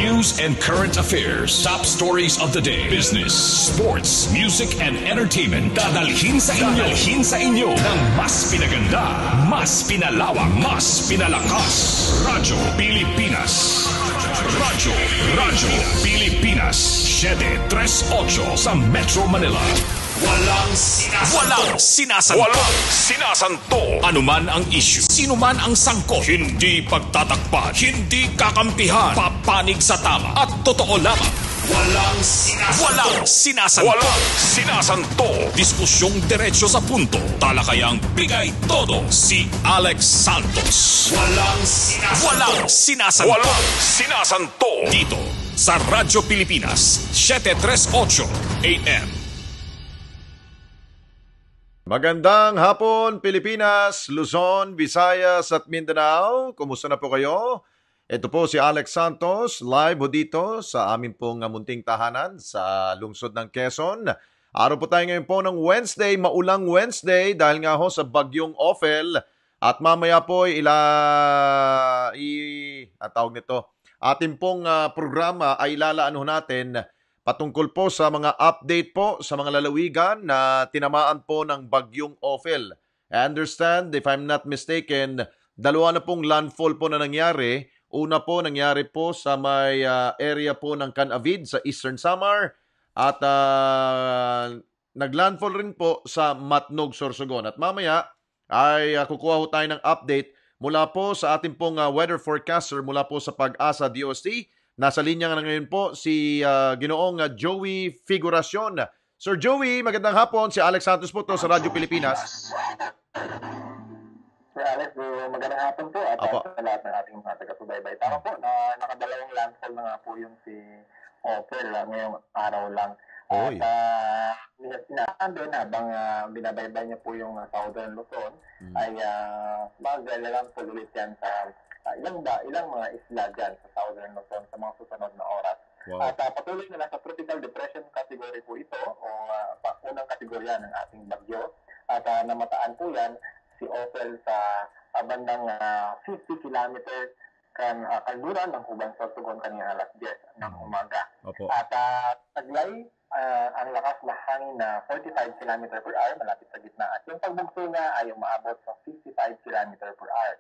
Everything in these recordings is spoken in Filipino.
news and current affairs, top stories of the day, business, sports, music, and entertainment. Dadalhin sa inyo ng mas pinaganda, mas pinalawak, mas pinalakas. Radyo Pilipinas. Radyo Pilipinas. 738 sa Metro Manila. Walang sinasanto. Anuman ang issue, sino man ang sangkot, hindi pagtatakpan, hindi kakampihan, papanig sa tama at totoo lamang. Walang sinasanto. Diskusyong diretso sa punto. Talakayang bigay todo si Alex Santos. Walang sinasanto. Dito sa Radyo Pilipinas 738 AM. Magandang hapon, Pilipinas, Luzon, Visayas at Mindanao. Kumusta na po kayo? Ito po si Alex Santos, live ho dito sa amin pong munting tahanan sa lungsod ng Quezon. Araw po tayo ngayon po ng Wednesday, maulang Wednesday dahil nga ho sa bagyong Ophel. At mamaya po ating pong programa ay ilalaan ho natin patungkol po sa mga update po sa mga lalawigan na tinamaan po ng bagyong Ophel. I understand, if I'm not mistaken, dalawa na pong landfall po na nangyari. Una po nangyari po sa may area po ng Canavid sa Eastern Samar at naglandfall rin po sa Matnog, Sorsogon. At mamaya ay kukuha ho tayo ng update mula po sa ating pong weather forecaster mula po sa Pag-asa DOST. Nasa linya nga ngayon po si Ginoong Joey Figuracion. Sir Joey, magandang hapon. Si Alex Santos po to sa Radyo Pilipinas. Sir Alex, magandang hapon po at sa lahat ng ating mga taga-subaybay. Tama po, na nakadalawang landfall na nga po yung si Ophel ngayong araw lang. At sinasabi na habang binabaybay niya po yung Southern Luzon ay mag-landfall ulit yan sa ilang mga isla dyan sa Southern Luzon sa mga susunod na oras. Wow. At patuloy na nasa tropical depression category po ito o unang kategorya ng ating bagyo. At namataan po yan si Ophel sa bandang 50 kilometers kanluran ng Huban Sorsogon kanina alas 10 ng umaga. Opo. At taglay ang lakas na hangin na 45 km per hour malapit sa gitna. At yung pagbugso niya ay umaabot sa 55 km per hour.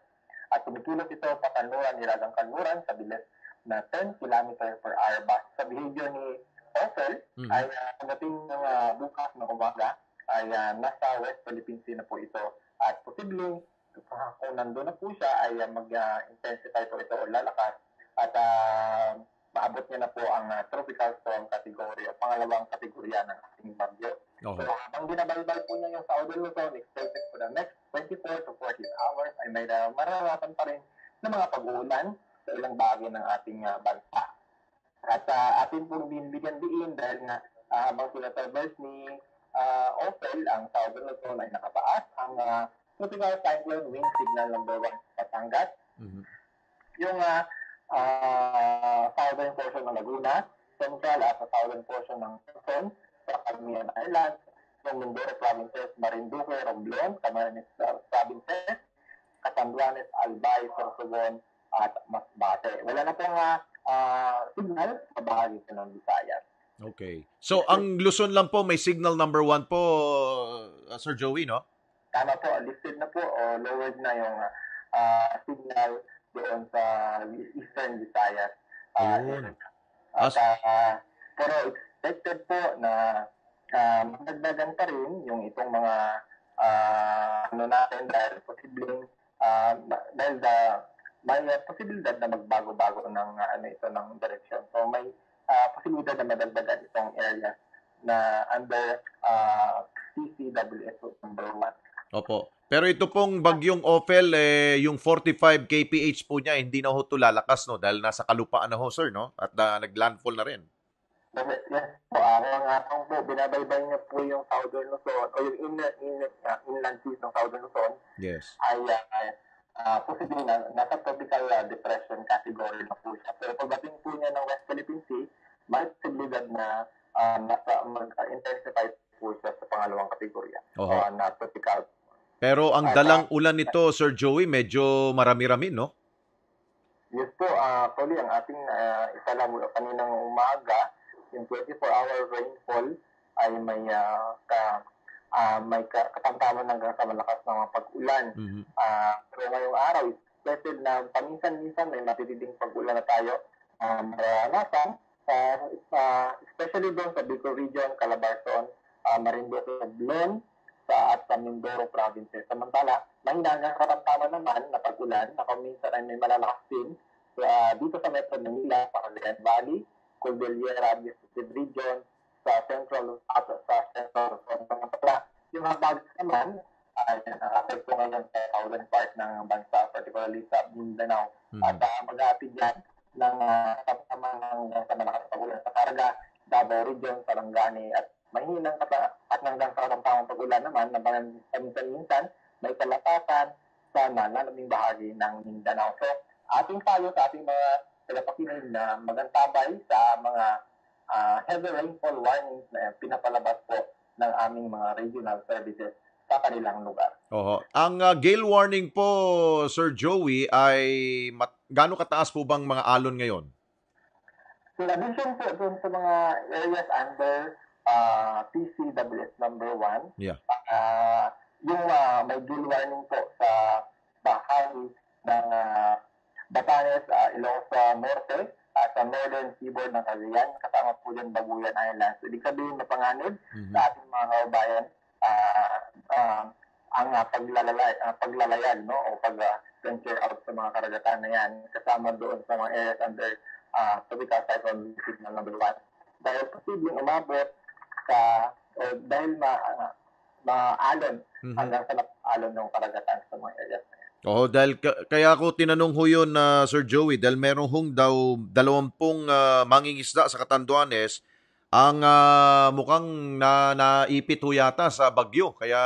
At kumikilot ito sa kanluran, nilagang kanluran sa bilis na 10 km per hour. Base sa behavior ni Ophel, ay pagdating ng bukas na umaga, ay nasa West Philippine Sea na po ito. At posibleng, kung nandun na po siya, ay mag-intensify po ito o lalakas. At maabot niya na po ang tropical storm category o pangalawang kategorya ng ating bagyo. Okay. So habang binabalbal po niya yung Southern Luzon, expected for the next 24 to 48 hours ay may mararasan pa rin ng mga pag-uulan sa ilang bahagi ng ating bansa. At atin pong binibigyan diin dahil nga habang sinatraverse ni Ophel, ang Southern Luzon ay nakataas ang tropical cyclone wind signal number 1 sa Batangas. Yung southern portion ng Laguna, central at southern portion ng Quezon, sa Cagayan Island, yung Mindoro Provinces, Marinduque, Romblon, Camarines Provinces, Catanduanes, Albay, Sorsogon, at Masbate. Wala na pong signal sa bahagi ng Visayas. Okay. So, ang Luzon lang po, may signal number 1 po, Sir Joey, no? Tama po, listed na po o lowered na yung signal doon sa Eastern Visayas. Pero expected po na magdagdagan pa rin yung itong mga natin dahil posibleng may posibilidad na magbago-bago ng ng direction. So may posibilidad na madagdagan itong area na under CCWS number 1. Opo. Pero ito pong bagyong Ophel, yung 45 kph po niya, hindi na ho ito lalakas, no? Dahil nasa kalupaan na ho, sir, no? At nag-landfall na rin. Yes po. Ang po, binabaybay niya po yung Southern Luzon o yung inland seas ng Southern Luzon. Yes. Ay posible na nasa tropical depression category na po siya. Pero pagdating po niya ng West Philippine Sea, may posibilidad na mag-intensify po siya sa pangalawang kategorya. Na tropical. Pero ang dalang ulan nito, Sir Joey, medyo marami-rami, no? Yes po. actually, ang ating isala mula kaninang umaga, yung 24-hour rainfall ay may katamtaman hanggang sa malakas na mga pag-ulan. Pero ngayong araw, expected na paminsan-minsan may matitinding pag-ulan na tayo. Maranasan, especially doon sa Bicol Region, Calabarzon, Marinduque, Oblon, at sa Mindoro provinces. Samantala, mahina hanggang katamtaman naman na pag-ulan na kung minsan ay may malalakas din dito sa Metro Manila, sa Cagayan Valley, Cordillera Administrative Region, sa Central Samantala. Yung mga bags naman ay nakapekto ngayon sa southern part ng bansa, particularly sa Mindanao. At mag-aapid yan ng katamtaman sa malakas na pag-ulan sa Caraga, Davao Region, Sarangani, at mahinang at hanggang sa katamtamang pag-ulan naman na paminsan-minsan may kalatasan sa malalaming bahagi ng Mindanao. So, ating payo sa ating mga tagapakinig na magantabay sa mga heavy rainfall warnings na pinapalabas po ng aming mga regional services sa kanilang lugar. Ang gale warning po, Sir Joey, ay gaano kataas po bang mga alon ngayon? So, in addition po dun sa mga areas under PCWS number 1. Yeah. Yung may gale warning po sa bahagi ng Batanes, Ilocos Norte, sa northern seaboard ng Cagayan, kasama po dyan Babuyan Islands. Ibig sabihin na panganib sa ating mga kababayan ang paglalayag, no, o pag-venture out sa mga karagatan na yan, kasama doon sa mga areas under tropical cyclone signal number 1. Dahil posibleng umabot dahil maalon hanggang sa alon ng karagatan sa mga areas na yan. Dahil kaya ako tinanong ho yun, Sir Joey, dahil meron hong daw 20 mangingisda sa Catanduanes ang mukhang naipit ho yata sa bagyo. Kaya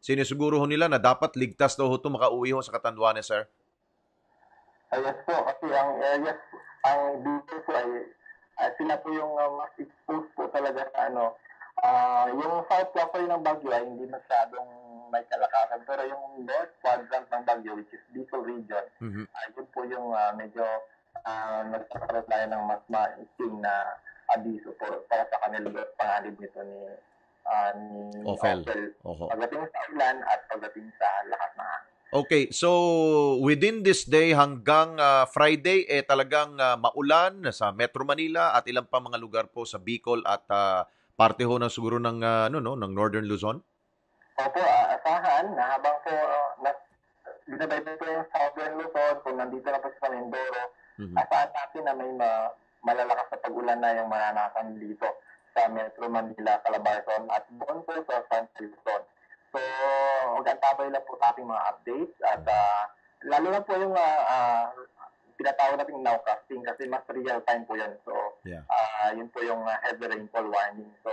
sinisiguro ho nila na dapat ligtas daw ho ito makauwi ho sa Catanduanes, sir. Yes po, kasi ang areas, ang dito po ay sila po yung mas exposed po talaga sa yung south quarter ng Baguio ay hindi masyadong may kalakasan. Pero yung north quadrant ng Baguio, which is Bicol Region, yun po yung medyo nagkakaroon tayo ng mas maiting na abiso para sa kanila panganib nito ni Ophel. Pagdating sa ulan at pagdating sa lakas ng hangin. Okay, so within this day hanggang Friday, talagang maulan sa Metro Manila at ilang pa mga lugar po sa Bicol at parte ho ng siguro ng ng Northern Luzon? Opo, asahan na habang po binabay po yung Southern Luzon, kung nandito na po sa Mindoro, asahan natin na may malalakas na pag-ulan na yung mananasan dito sa Metro Manila, Calabarzon at doon po sa Central Luzon. So, mag-antabay lang po sa ating mga updates at lalo na po yung tinatawag natin nowcasting kasi mas real time po yan. So, yun po yung heavy rainfall warning. So,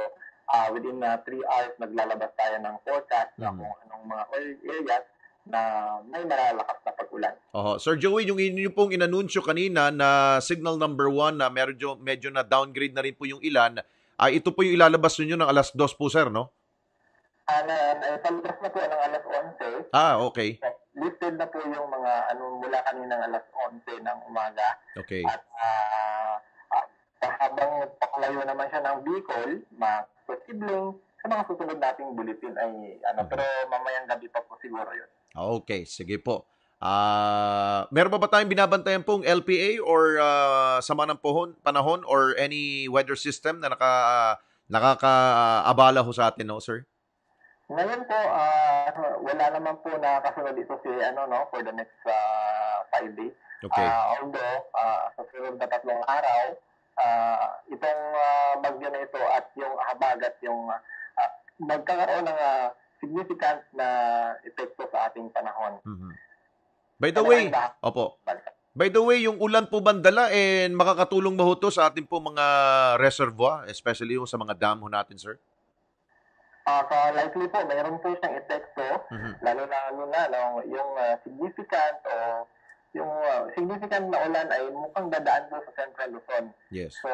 within 3 hours, naglalabas tayo ng forecast na kung anong mga areas na may malalakas na pag-ulan. Sir Joey, yung inyo pong inanunsyo kanina na signal number 1 na medyo na downgrade na rin po yung ilan, ito po yung ilalabas ninyo ng alas 2 po, sir, no? Palabas na po ng alas 11. Okay. Lifted na po yung mga mula kaninang alas 11 ng umaga. Okay. At habang pakalayo naman siya ng Bicol, posibleng sa mga susunod nating bulletin ay pero mamayang gabi pa po siguro yun. Okay, sige po. Meron ba tayong binabantayan pong LPA or sama ng panahon or any weather system na nakakaabala ho sa atin, no, sir? Ngayon po, wala naman po na kasunod ito for the next 5 days. Okay. Although, sa sunod na 3 araw, itong bagyo na ito at yung habagat yung magkakaroon ng significant na epekto sa ating panahon. By the way, yung ulan po bandala makakatulong ba ho to sa ating po mga reservoir, especially yung sa mga dam ho natin, sir? Likely po, mayroon po siyang epekto, lalo na yung significant na ulan ay mukhang dadaan po sa Central Luzon. Yes. So,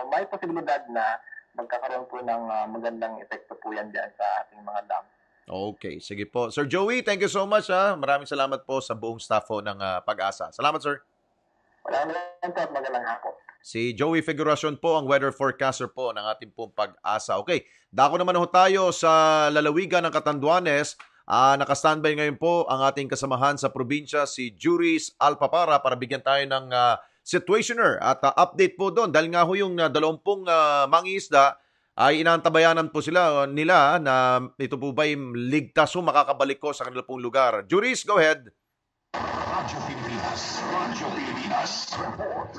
may posibilidad na magkakaroon po ng magandang epekto po yan dyan sa ating mga dam. Okay, sige po. Sir Joey, thank you so much. Maraming salamat po sa buong staff po ng Pag-asa. Salamat, sir. Maraming salamat at magandang hapon. Si Joey Figuracion po ang weather forecaster po ng ating pong Pag-asa. Okay, dako naman ho tayo sa lalawigan ng Catanduanes. Naka-standby ngayon po ang ating kasamahan sa probinsya, si Juris Alpapara, para bigyan tayo ng situationer at update po doon. Dahil nga ho yung 20 mangingisda ay inaantabayanan po nila na ito po ba'y ligtas o makakabalik ko sa kanilang pong lugar. Juris, go ahead. Radyo Pilipinas report.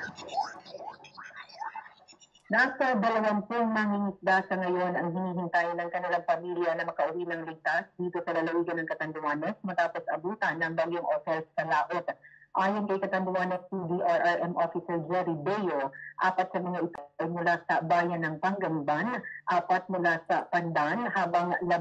Nasa 20 mangingisda sa ngayon ang hinihintay ng kanilang pamilya na makauwi ng ligtas dito sa lalawigan ng Catanduanes matapos abutan ng bagyong Ophel sa laot. Ayon kay Catanduanes PDRRM Officer Jerry Beo, 4 sa mga ito ay mula sa bayan ng Panganiban, 4 mula sa Pandan, habang 12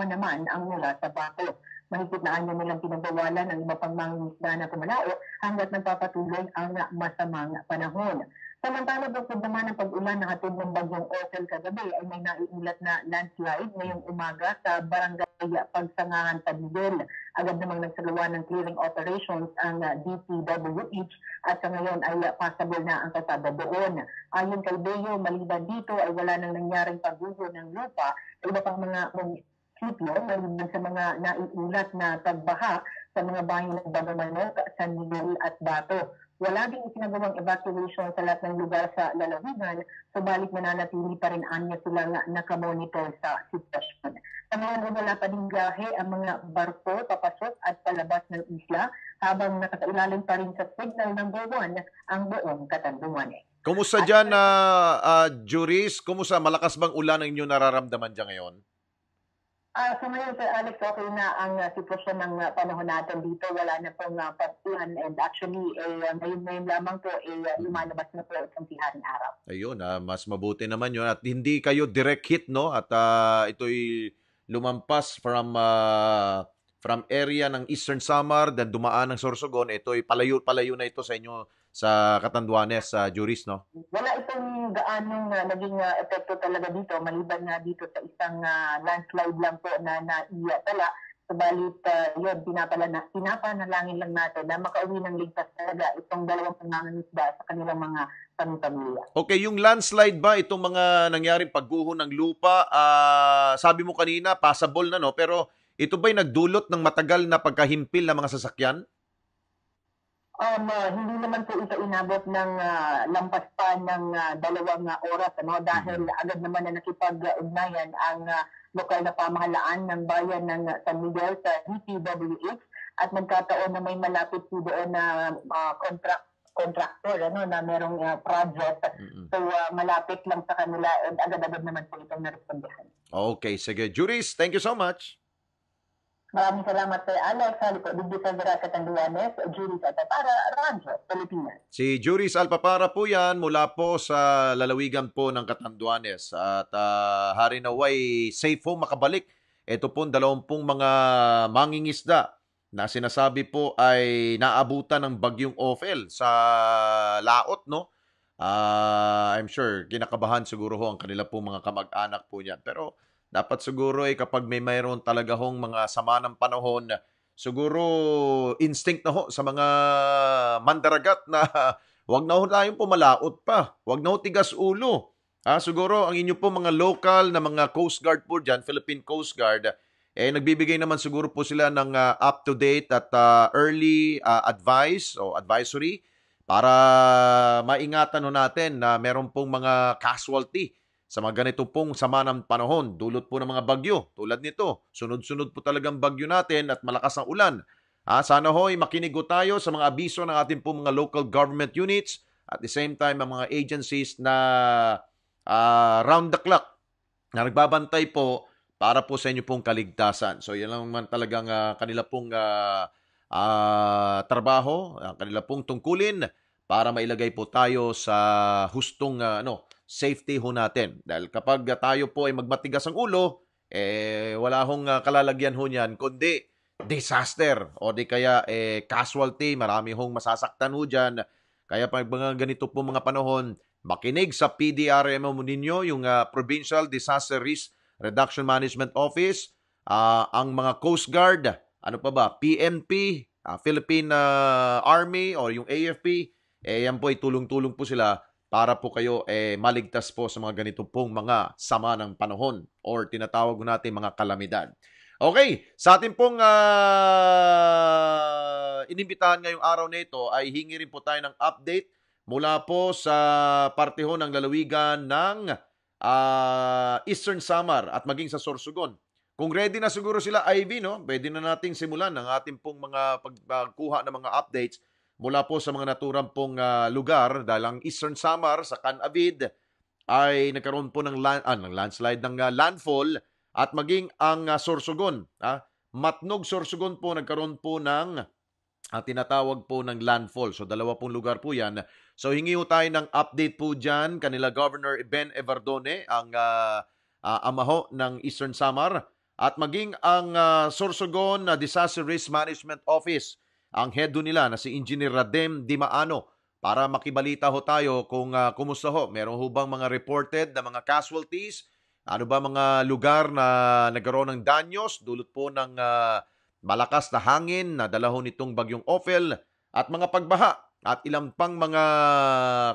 naman ang mula sa Bato. Mahigit na anyo nilang pinagbawalan ng iba pang mangingisda na pumalao hanggat nagpapatuloy ang masamang panahon. Samantala, bukod naman ang pag-ulan na hatid ng bagyong Ophel kagabi ay may naiulat na landslide ngayong umaga sa barangay Pagsangahan, Tagigil. Agad namang nagsagawa ng clearing operations ang DPWH at sa ngayon ay possible na ang kasada doon. Ayon kay Beo, maliban dito ay wala nang nangyaring pagguho ng lupa sa iba pang mga munisipyo maliban sa mga naiulat na pagbaha sa mga bayan ng Bagamanok, San Miguel at Bato. Wala ding isinagawang evacuation sa lahat ng lugar sa lalawigan, subalit mananatili pa rin anya silang nakamonitor sa sitwasyon. Sa ngayon, wala pa din biyahe ang mga barko papasok at palabas ng isla habang nakasailalim pa rin sa signal number 1 ang buong Catanduanes. Kumusta dyan, Juris? Kumusta? Malakas bang ulan ang inyo nararamdaman dyan ngayon? So ngayon, Sir Alex, okay na ang sitwasyon ng panahon natin dito. Wala na pong pagpuan and actually, ngayon lamang po, lumalabas na po itong tiharing araw. Ayun, mas mabuti naman yun. At hindi kayo direct hit, no? At ito'y lumampas from area ng Eastern Samar, then dumaan ng Sorsogon. Ito'y palayo na ito sa inyo sa Catanduanes, Juris, no? Wala itong gaanong naging epekto talaga dito, maliban nga dito sa isang landslide lang po na naiya-tala. Subalit, yun, pinapanalangin lang natin na makauwi ng ligtas talaga itong 2 mangingisda sa kanilang mga pamilya. Okay, yung landslide ba, itong mga nangyaring pagguho ng lupa, sabi mo kanina, passable na, no? Pero ito ba'y nagdulot ng matagal na pagkahimpil ng mga sasakyan? Hindi naman po ito inabot ng lampas pa ng 2 oras, dahil agad naman na nakipag-ugnayan ang lokal na pamahalaan ng bayan ng San Miguel sa DPWH at nagkataon na may malapit po doon na contractor na merong project. So malapit lang sa kanila at agad-agad naman po itong narespondihan. Okay, sige. Juris, thank you so much. Maraming salamat, Sir Alex. Haliko, Digdi sa Catanduanes, Juris Alpapara, Radyo Pilipinas. Si Juris Alpapara po yan mula po sa lalawigan po ng Catanduanes. At hari naway safe po makabalik. Ito po 20 mga mangingisda na sinasabi po ay naabutan ng bagyong Ophel sa laot, no? I'm sure kinakabahan siguro ho ang kanila po mga kamag-anak po niyan. Pero dapat siguro kapag mayroon talaga hong mga sama ng panahon, siguro instinct na ho sa mga mandaragat na wag na ho tayong pumalaot pa. Wag na ho tigas ulo. Siguro ang inyo po mga local na mga Coast Guard po dyan, Philippine Coast Guard, nagbibigay naman siguro po sila ng up-to-date at early advice o advisory para maingatan ho natin na meron pong mga casualty sa mga ganito pong sama ng panahon, dulot po ng mga bagyo tulad nito. Sunod-sunod po talagang bagyo natin at malakas ang ulan. Sana ho'y makinig tayo sa mga abiso ng ating pong mga local government units at the same time ang mga agencies na round the clock na nagbabantay po para po sa inyo pong kaligtasan. So yan lang man talagang kanila pong trabaho, kanila pong tungkulin para mailagay po tayo sa hustong safety ho natin. Dahil kapag tayo po ay magmatigas ang ulo, wala hong kalalagyan ho niyan, kundi disaster o di kaya casualty, marami hong masasaktan ho dyan. Kaya pag mga ganito po mga panahon, makinig sa PDRM ninyo, yung Provincial Disaster Risk Reduction Management Office, ang mga Coast Guard, PNP, Philippine Army o yung AFP, yan po ay tulong-tulong po sila para po kayo maligtas po sa mga ganito pong mga sama ng panahon or tinatawag natin mga kalamidad. Okay, sa ating pong inimbitahan ngayong araw na ito ay hingi rin po tayo ng update mula po sa parte ho ng lalawigan ng Eastern Samar at maging sa Sorsogon. Kung ready na siguro sila, Ivy, no? Pwede na nating simulan ang ating pong mga pagkuha ng mga updates mula po sa mga naturang pong lugar dahil ang Eastern Samar sa Canavid ay nagkaroon po ng landslide ng landfall at maging ang Sorsogon, Matnog Sorsogon po nagkaroon po ng tinatawag po ng landfall. So 2 pong lugar po yan. So hingi ho tayo ng update po dyan kanila Governor Ben Evardone, ang amaho ng Eastern Samar at maging ang Sorsogon Disaster Risk Management Office, ang head nila na si Engineer Radem Dimaano, para makibalita ho tayo kung kumusta ho. Meron ho bang mga reported na mga casualties? Ano ba mga lugar na nagkaroon ng danyos dulot po ng malakas na hangin na dala ho nitong bagyong Ophel at mga pagbaha at ilang pang mga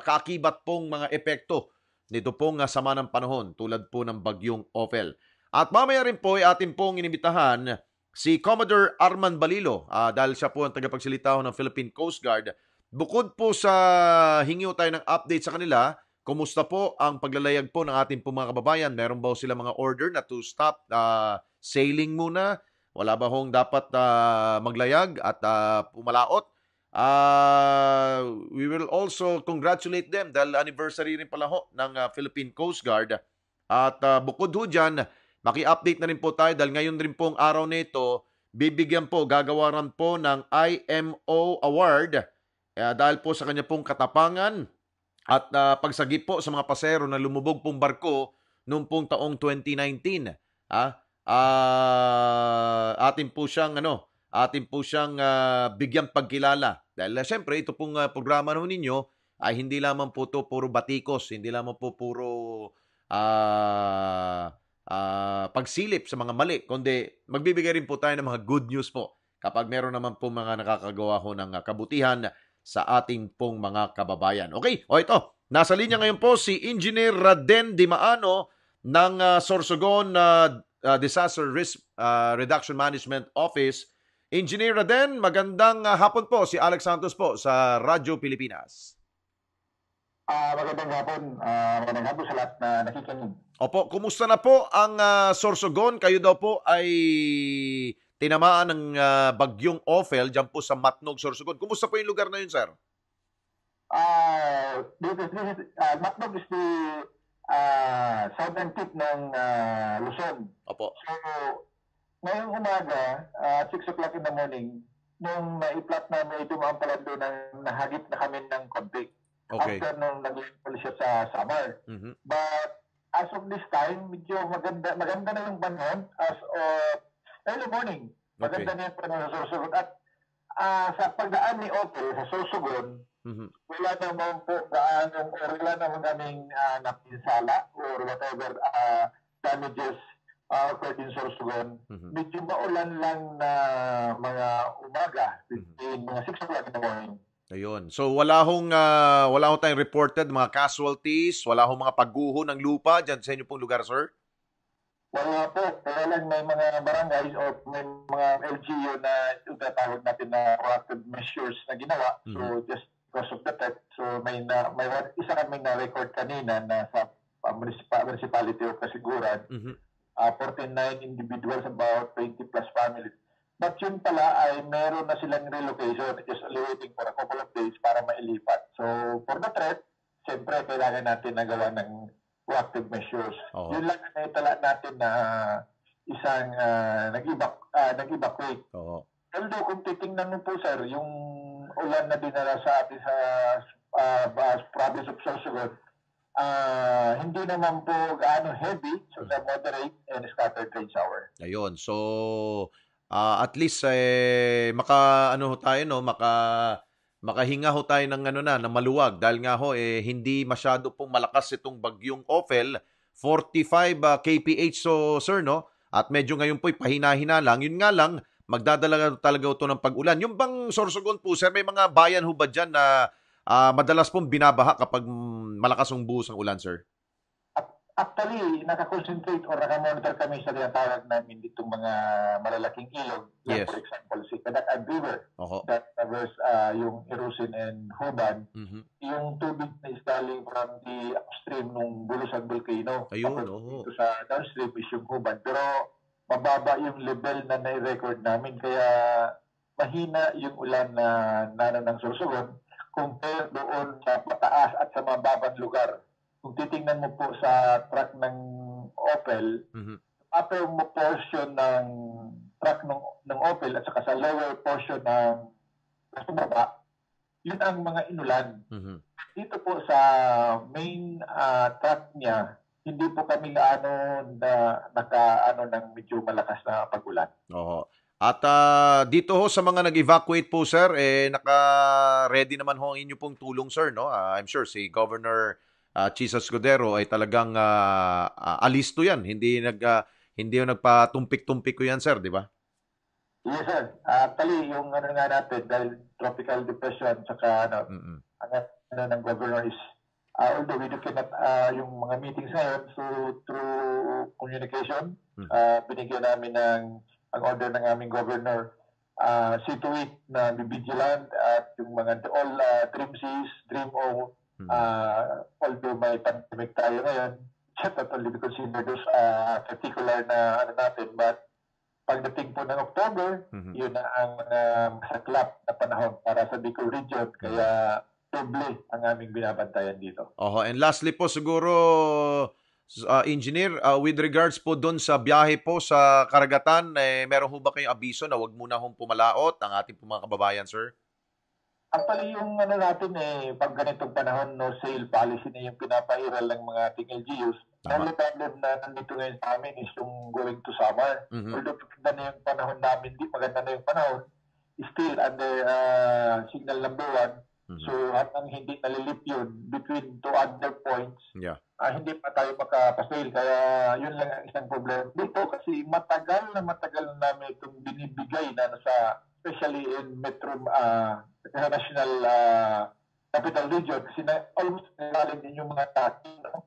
kaakibat pong mga epekto nito pong sama ng panahon tulad po ng bagyong Ophel. At mamaya rin po ay atin pong inimbitahan si Commodore Arman Balilo dahil siya po ang tagapagsalita ng Philippine Coast Guard. Bukod po sa hingi tayo ng update sa kanila, kumusta po ang paglalayag po ng ating po mga kababayan? Meron ba sila mga order na to stop sailing muna? Wala ba hong dapat maglayag at pumalaot? We will also congratulate them dahil anniversary rin pala ho ng Philippine Coast Guard. At bukod ho dyan, maki-update na rin po tayo dahil ngayon rin pong araw na ito, gagawaran po ng IMO Award dahil po sa kanya pong katapangan at pagsagip po sa mga pasero na lumubog pong barko noong pong taong 2019. Atin po siyang bigyang pagkilala. Dahil siyempre ito pong programa naman ninyo ay hindi lamang po ito puro batikos, hindi lamang po puro pagsilip sa mga mali, kundi magbibigay rin po tayo ng mga good news po kapag meron naman po mga nakakagawa ho ng kabutihan sa ating pong mga kababayan. Okay, ito. Nasa linya ngayon po si Engineer Raden Dimaano ng Sorsogon Disaster Risk Reduction Management Office. Engineer Raden, magandang hapon po. Si Alex Santos po sa Radyo Pilipinas. Magandang hapon sa lahat na nakikinig. Opo, kumusta na po ang Sorsogon? Kayo daw po ay tinamaan ng bagyong Ophel dyan po sa Matnog, Sorsogon. Kumusta po yung lugar na yun, sir? Matnog is the southern tip ng Luzon. Opo. So, ngayong umaga, 6 o'clock in the morning, nung na-i-plot namin ito mga palando ng nahagip na kami ng konti. Okay. After nung nag-ulit siya sa summer. Mm-hmm. But as of this time, medyo maganda na yung panahon as of early morning. Maganda na yung panahon sa Sorsogon. At sa pagdaan ni Ophel sa Sorsogon, wala naman po wala naman kaming napinsala or whatever damages occurred in Sorsogon. Medyo maulan lang na mga umaga between mga 6 o'clock in the morning. Ayun. So wala hong tayong reported mga casualties, wala hong mga pagguho ng lupa diyan sa inyo pong lugar, sir? Wala po. Kaya lang may mga barangays o may mga LGU na itatawag natin na proactive measures na ginawa. So just because of the threat, so may isa kami na-record kanina na sa municipality of Kasiguran, 49 individuals, about 20 plus families. But yun pala ay meron na silang relocation, just only waiting for a couple of days para mailipat. So for the threat, siyempre kailangan natin nagawa ng proactive measures. Yun lang na itala natin na isang nag-evacuate. Although kung titingnan mo po, sir, yung ulan na dinala sa atin sa province of Sorsogon, hindi naman po gaano heavy, so the moderate and scattered rain shower. Ayun. So at least makahinga ho tayo ng ng maluwag dahil nga ho hindi masyado pong malakas itong bagyong Ophel, 45 kph so sir, no? At medyo ngayon po pahina-hina lang. Yun nga lang, magdadala talaga ito ng pag-ulan. Yung bang Sorsogon po, sir, may mga bayan ho ba dyan na madalas pong binabaha kapag malakas ang buhos ng ulan, sir? Actually, nakakonsentrate or nakamonitor kami sa tinatawag namin ditong mga malalaking ilog. Like, Yes. for example, si Kadakad River Oho. that covers yung Irusin and Huban. Mhm. Yung tubig na is galing from the upstream ng Bulusan Volcano. Ayun, Tapos oo. dito sa downstream is yung Huban. Pero mababa yung level na nai-record namin. Kaya mahina yung ulan na nano ng Sorsogon compare doon sa pataas at sa mababang lugar. Kung titingnan mo po sa track ng Opel, Mhm. upper mo portion ng track ng Opel at saka sa lower portion ng baba, yun ang mga inulan. Mhm. Dito po sa main track niya, hindi po kami gaano na ng medyo malakas na pag-ulan. Oho. At dito ho sa mga nag-evacuate po, sir, naka-ready naman ho ang inyo pong tulong, sir, no? I'm sure si Governor Chisa Escudero ay talagang alisto yan. Hindi nagpatumpik-tumpik ko yan, sir, di ba? Yes, sir. Actually, yung nga natin, dahil tropical depression, saka Mm-mm. ang ng governor is, although we cannot, yung mga meetings ngayon, so through communication, binigyan namin ang order ng aming governor, see to it na be vigilant at yung mga all Dream Cs, Dream O, although may pandemic tayo ngayon, not only to consider those particular na natin, but pagdating po ng October, yun na ang masaklap na panahon para sa Bicol region. Kaya doble ang aming binabantayan dito. Oho. And lastly po siguro, Engineer, with regards po doon sa biyahe po sa karagatan, meron ho ba kayong abiso na wag muna hong pumalaot ang ating mga kababayan, sir? Actually, yung natin pag ganitong panahon, no sale policy na yung pinapairal ng mga ating LGUs. Ang problem na nandito ngayon sa amin is yung going to summer. Although maganda na yung panahon namin, maganda na yung panahon, still under signal number 1. So, hanggang hindi nalilip yun between two other points, hindi pa tayo makapasail. Kaya yun lang ang isang problema. Dito kasi matagal na namin itong binibigay na sa especially in Metro National Capital Region kasi almost nagaling din yung mga taxi. No?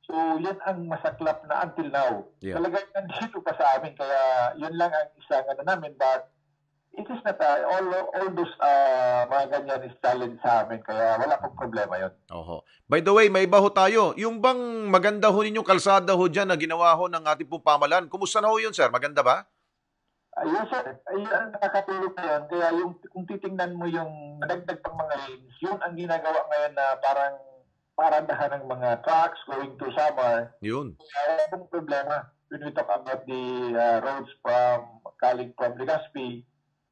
So, yan ang masaklap na until now. Talagang nandito pa sa amin. Kaya yun lang ang isang namin. But it is not all those mga ganyan is challenge sa amin. Kaya wala pong problema yun. Oho. By the way, may iba ho tayo. Yung bang maganda ho ninyong kalsada ho dyan na ginawa ho ng ating pong pamalan, kumusta na ho yun, sir? Maganda ba? Yes, sir. Ayun ang nakakatulog na yun. Kaya kung titingnan mo yung nadagdag pang mga lanes, yun ang ginagawa ngayon na parang paradahan ng mga trucks going to summer. Yun. Kaya wala problema when we talk about the roads calling from Legazpi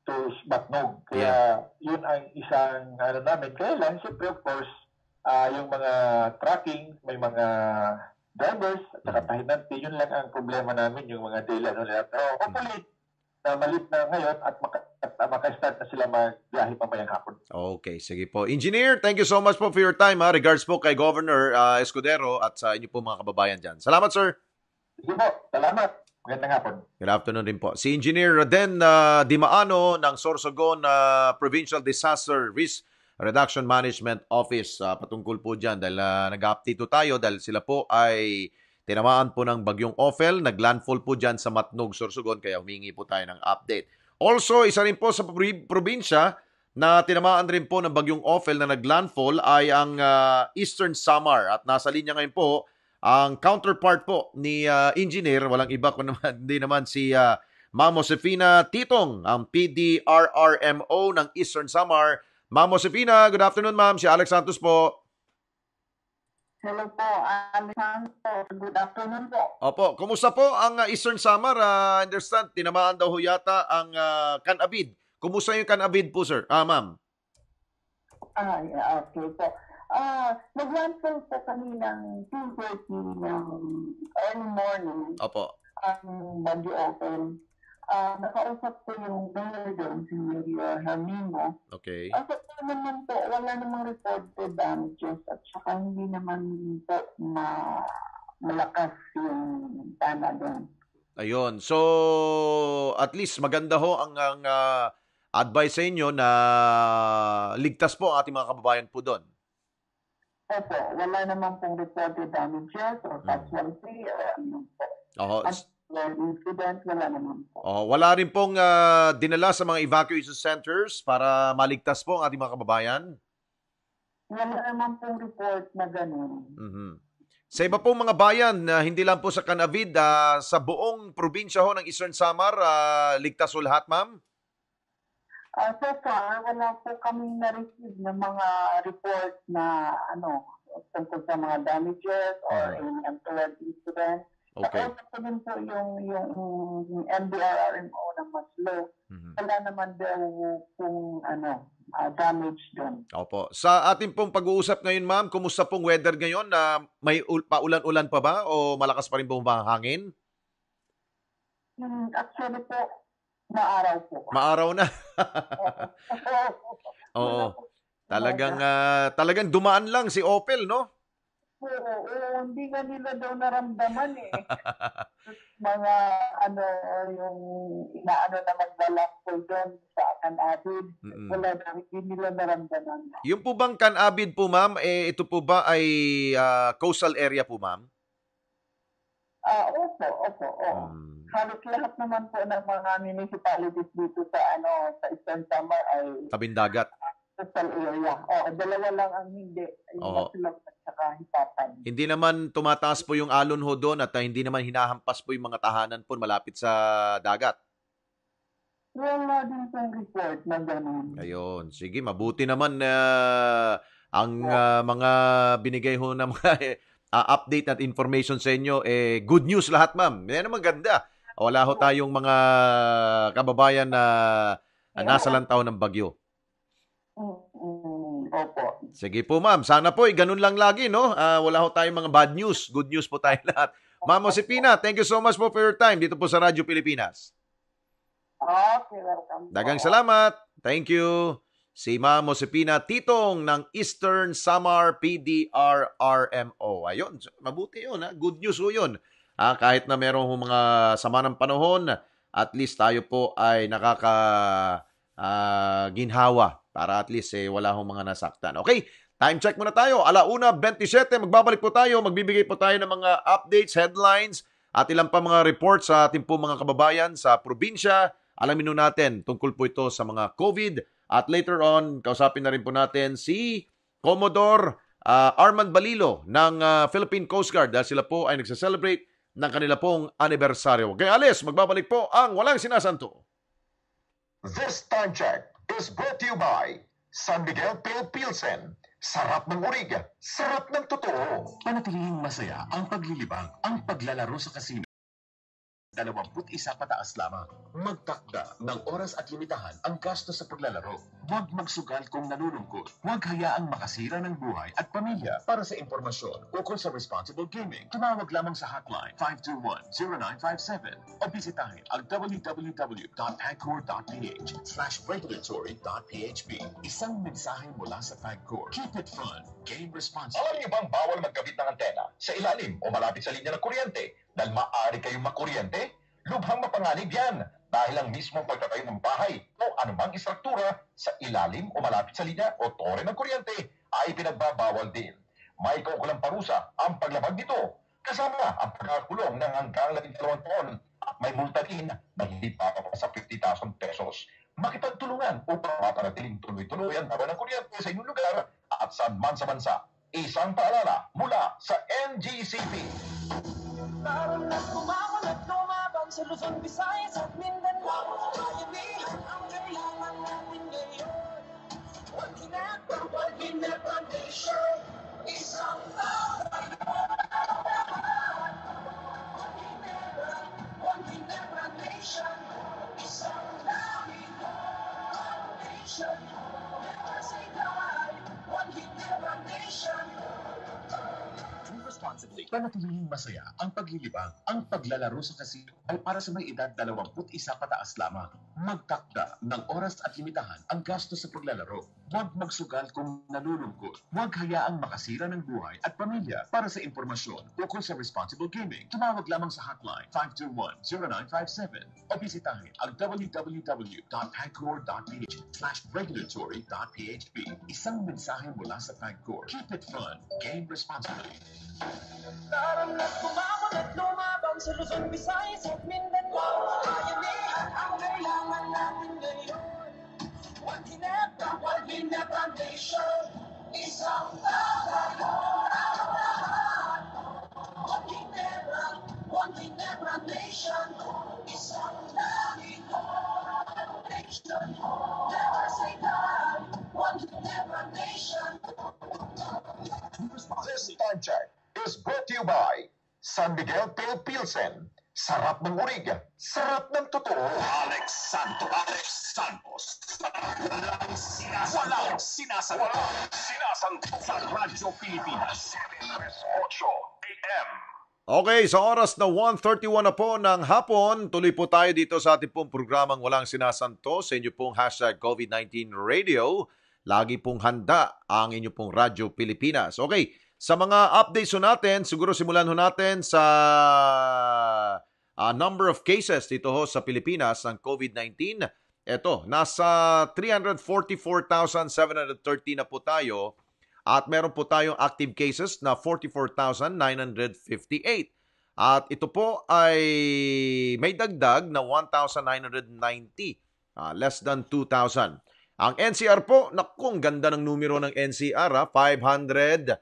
to Batnog. Kaya yun ang isang namin. Kaya lang, siyempre of course, yung mga trucking, may mga drivers at saka pahinanti, yun lang ang problema namin, yung mga daily nila. Pero hopefully, na malit na ngayon at maka-start na sila magbiyahe pamayang hapon. Okay, sige po. Engineer, thank you so much po for your time. Regards po kay Governor Escudero at sa inyo po mga kababayan dyan. Salamat, sir. Sige po, salamat. Magandang hapon. Good afternoon rin po. Si Engineer Raden Dimaano ng Sorsogon Provincial Disaster Risk Reduction Management Office. Patungkol po dyan dahil nag-update tayo dahil sila po ay tinamaan po ng bagyong Ophel, naglandfall po dyan sa Matnog, Sorsogon, kaya humingi po tayo ng update. Also, isa rin po sa probinsya na tinamaan rin po ng bagyong Ophel na naglandfall ay ang Eastern Samar. At nasa linya ngayon po, ang counterpart po ni Engineer, walang iba ko naman, hindi naman si Ma'am Josefina Titong, ang PDRRMO ng Eastern Samar. Ma'am Josefina, good afternoon ma'am. Si Alex Santos po. Hello po, Alejandro. Good afternoon po. Opo, kumusta po ang Eastern Samar? I understand, tinamaan daw ho yata ang Canabid. Kumusta yung Canabid po, sir? Ma'am. Okay po. Nag-landfall po kami ng 2:30 ng early morning. Opo. Ang Baguio Open. Nakausap ko yung mayor doon, si Mayor Hermino. Okay. At naman po, wala namang reported damages at saka hindi naman po na malakas yung tama doon. Ayun. So, at least maganda ho ang advice sa inyo na ligtas po ang ating mga kababayan po doon. Opo, wala naman pong reported damages or casualty or ano po. At incident, wala naman po. Wala rin pong dinala sa mga evacuation centers para maligtas po ang ating mga kababayan? Wala naman pong report na gano'n. Sa iba pong mga bayan, hindi lang po sa Canavid, sa buong probinsya ho ng Eastern Samar, ligtas ho lahat, ma'am? So far, wala po kaming na-receive ng mga report na tungkol sa mga damages or any untoward incident. Okay. At also din po yung MDRRMO na mas low. Wala naman daw kung damage doon. Opo. Sa ating pong pag-uusap ngayon, ma'am, kumusta pong weather ngayon? May paulan-ulan pa ba o malakas pa rin po ang hangin? Actually po, maaraw po. Maaraw na. Oo. Talagang dumaan lang si Opel, no? Oo, hindi nga nila daw naramdaman eh. Mga yung inaano na magbalakol doon sa Canabid, wala na, hindi nila naramdaman. Yung po bang Canabid po, ma'am, ito po ba ay coastal area po, ma'am? Opo. Halos lahat naman po ng mga municipalities dito sa Eastern Samar ay tabing dagat. Coastal area. Dalawa lang ang hindi. Yung Maslog at saka Hipatan. Hindi naman tumataas po yung alon ho doon at hindi naman hinahampas po yung mga tahanan po malapit sa dagat. Wala din pong report na gano'n. Ayun. Sige, mabuti naman ang mga binigay ho na mga update at information sa inyo. Good news lahat, ma'am. Yan ang maganda. Wala ho tayong mga kababayan na nasa lantaw ng bagyo. Opo. Sige po, ma'am. Sana po ganun lang lagi, no? Wala ho tayong mga bad news. Good news po tayo lahat. Ma'am Josefina, thank you so much po for your time dito po sa Radyo Pilipinas. Okay, welcome. Dagang salamat. Thank you. Si Ma'am Josefina Titong ng Eastern Samar PDRRMO. Ayun, mabuti yun. Good news ho yun. Kahit na merong mga sama ng panahon, at least tayo po ay ginhawa para at least wala hong mga nasaktan. Okay, time check muna tayo. 1:27, magbabalik po tayo. Magbibigay po tayo ng mga updates, headlines, at ilang pa mga reports sa ating po mga kababayan sa probinsya. Alamin natin tungkol po ito sa mga COVID. At later on, kausapin na rin po natin si Commodore Armand Balilo ng Philippine Coast Guard dahil sila po ay nagsa-celebrate ng kanila pong anibersaryo. Kaya alis, magbabalik po ang Walang Sinasanto. This time check is brought to you by San Miguel Pale Pilsen. Sarap ng urig, sarap ng totoo. Panatilihing masaya ang paglilibang, ang paglalaro sa kasino. 21 pataas lamang. Magtakda ng oras at limitahan ang gasto sa paglalaro. Huwag magsugal kung nalulungkot. Huwag hayaang makasira ng buhay at pamilya. Para sa impormasyon ukol sa responsible gaming, tumawag lamang sa hotline 521-0957 o bisitahin ang www.pagcor.ph/regulatory.php. Isang mensahe mula sa Pagcor. Keep it fun. Game responsibly. Alam niyo bang bawal magkabit ng antena sa ilalim o malapit sa linya ng kuryente? Dahil maaari kayong makuryente, lubhang mapanganib yan dahil ang mismong pagtatayo ng bahay o anumang istruktura sa ilalim o malapit sa linya o tore ng kuryente ay pinagbabawal din. May kaukulang parusa ang paglabag nito, kasama ang pagkakulong ng hanggang 12 taon at may multa din na hindi bababa sa 50,000 pesos. Makipagtulungan upang mapanatiling tuloy-tuloy ang tawa ng kuryente sa inyong lugar at saan man sa bansa. Isang paalala mula sa NGCP. Lalo na't kumamon at lumaban sa Luzon, Visayas at Mindanao. Bayanihan ang kailangan natin ngayon. One Ginebra Nation, isang tawag. One Ginebra Nation, isang lamin. One nation, never say die. One Ginebra Nation. Drink responsibly. Panatilihing masaya ang paglilibang. Ang paglalaro sa casino ay para sa may edad 21 pataas lamang. Magtakda ng oras at limitahan ang gasto sa paglalaro. Huwag magsugal kung nalulungkot. Huwag hayaang makasira ng buhay at pamilya. Para sa impormasyon tungkol sa responsible gaming, tumawag lamang sa hotline 521-0957 o bisitahin ang www.pagcor.ph/regulatory.php. Isang mensahe mula sa Pagcor. Keep it fun. Game responsibly. Laran at kumamon at lumaban sa Luzon, Visayas at Mindanao. Bayanihan ang kailangan natin ngayon. One Ginebra Nation. Isang tatayon ang lahat. One Ginebra Nation. Isang nation. Never say die. One Ginebra Nation. This time check is brought to you by San Miguel Pale Pilsen. Sarap ng urig, sarap ng totoo. Alex Santos. Walang sinasanto sa Radyo Pilipinas. 8 AM. Okay, sa oras na 1:31 na po ng hapon, tuloy po tayo dito sa ating pong programang Walang Sinasanto sa inyo pong #COVID-19 Radio. Lagi pong handa ang inyo pong Radyo Pilipinas. Okay, sa mga updates natin, siguro simulan natin sa number of cases dito sa Pilipinas ng COVID-19. Ito, nasa 344,730 na po tayo at meron po tayong active cases na 44,958. At ito po ay may dagdag na 1,990, less than 2,000. Ang NCR po, nakong ganda ng numero ng NCR, 580.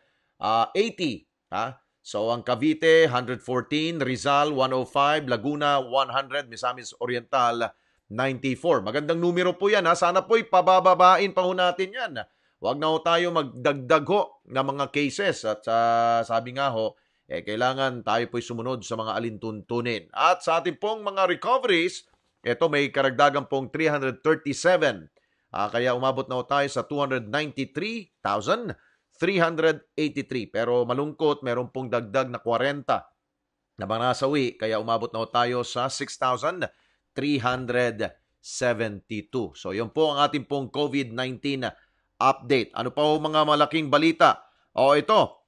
So ang Cavite, 114, Rizal, 105, Laguna, 100, Misamis Oriental, 94. Magandang numero po yan. Sana po'y pabababain pa ho natin yan. Huwag na ho tayo magdagdag ho ng mga cases. At sabi nga ho, kailangan tayo po'y sumunod sa mga alintuntunin. At sa ating pong mga recoveries, ito may karagdagan pong 337. Kaya umabot na ho tayo sa 293,383. Pero malungkot, meron pong dagdag na 40 na mga nasawi. Kaya umabot na ho tayo sa 6,372. So yun po ang ating pong COVID-19 update. Ano pa ho mga malaking balita? O ito,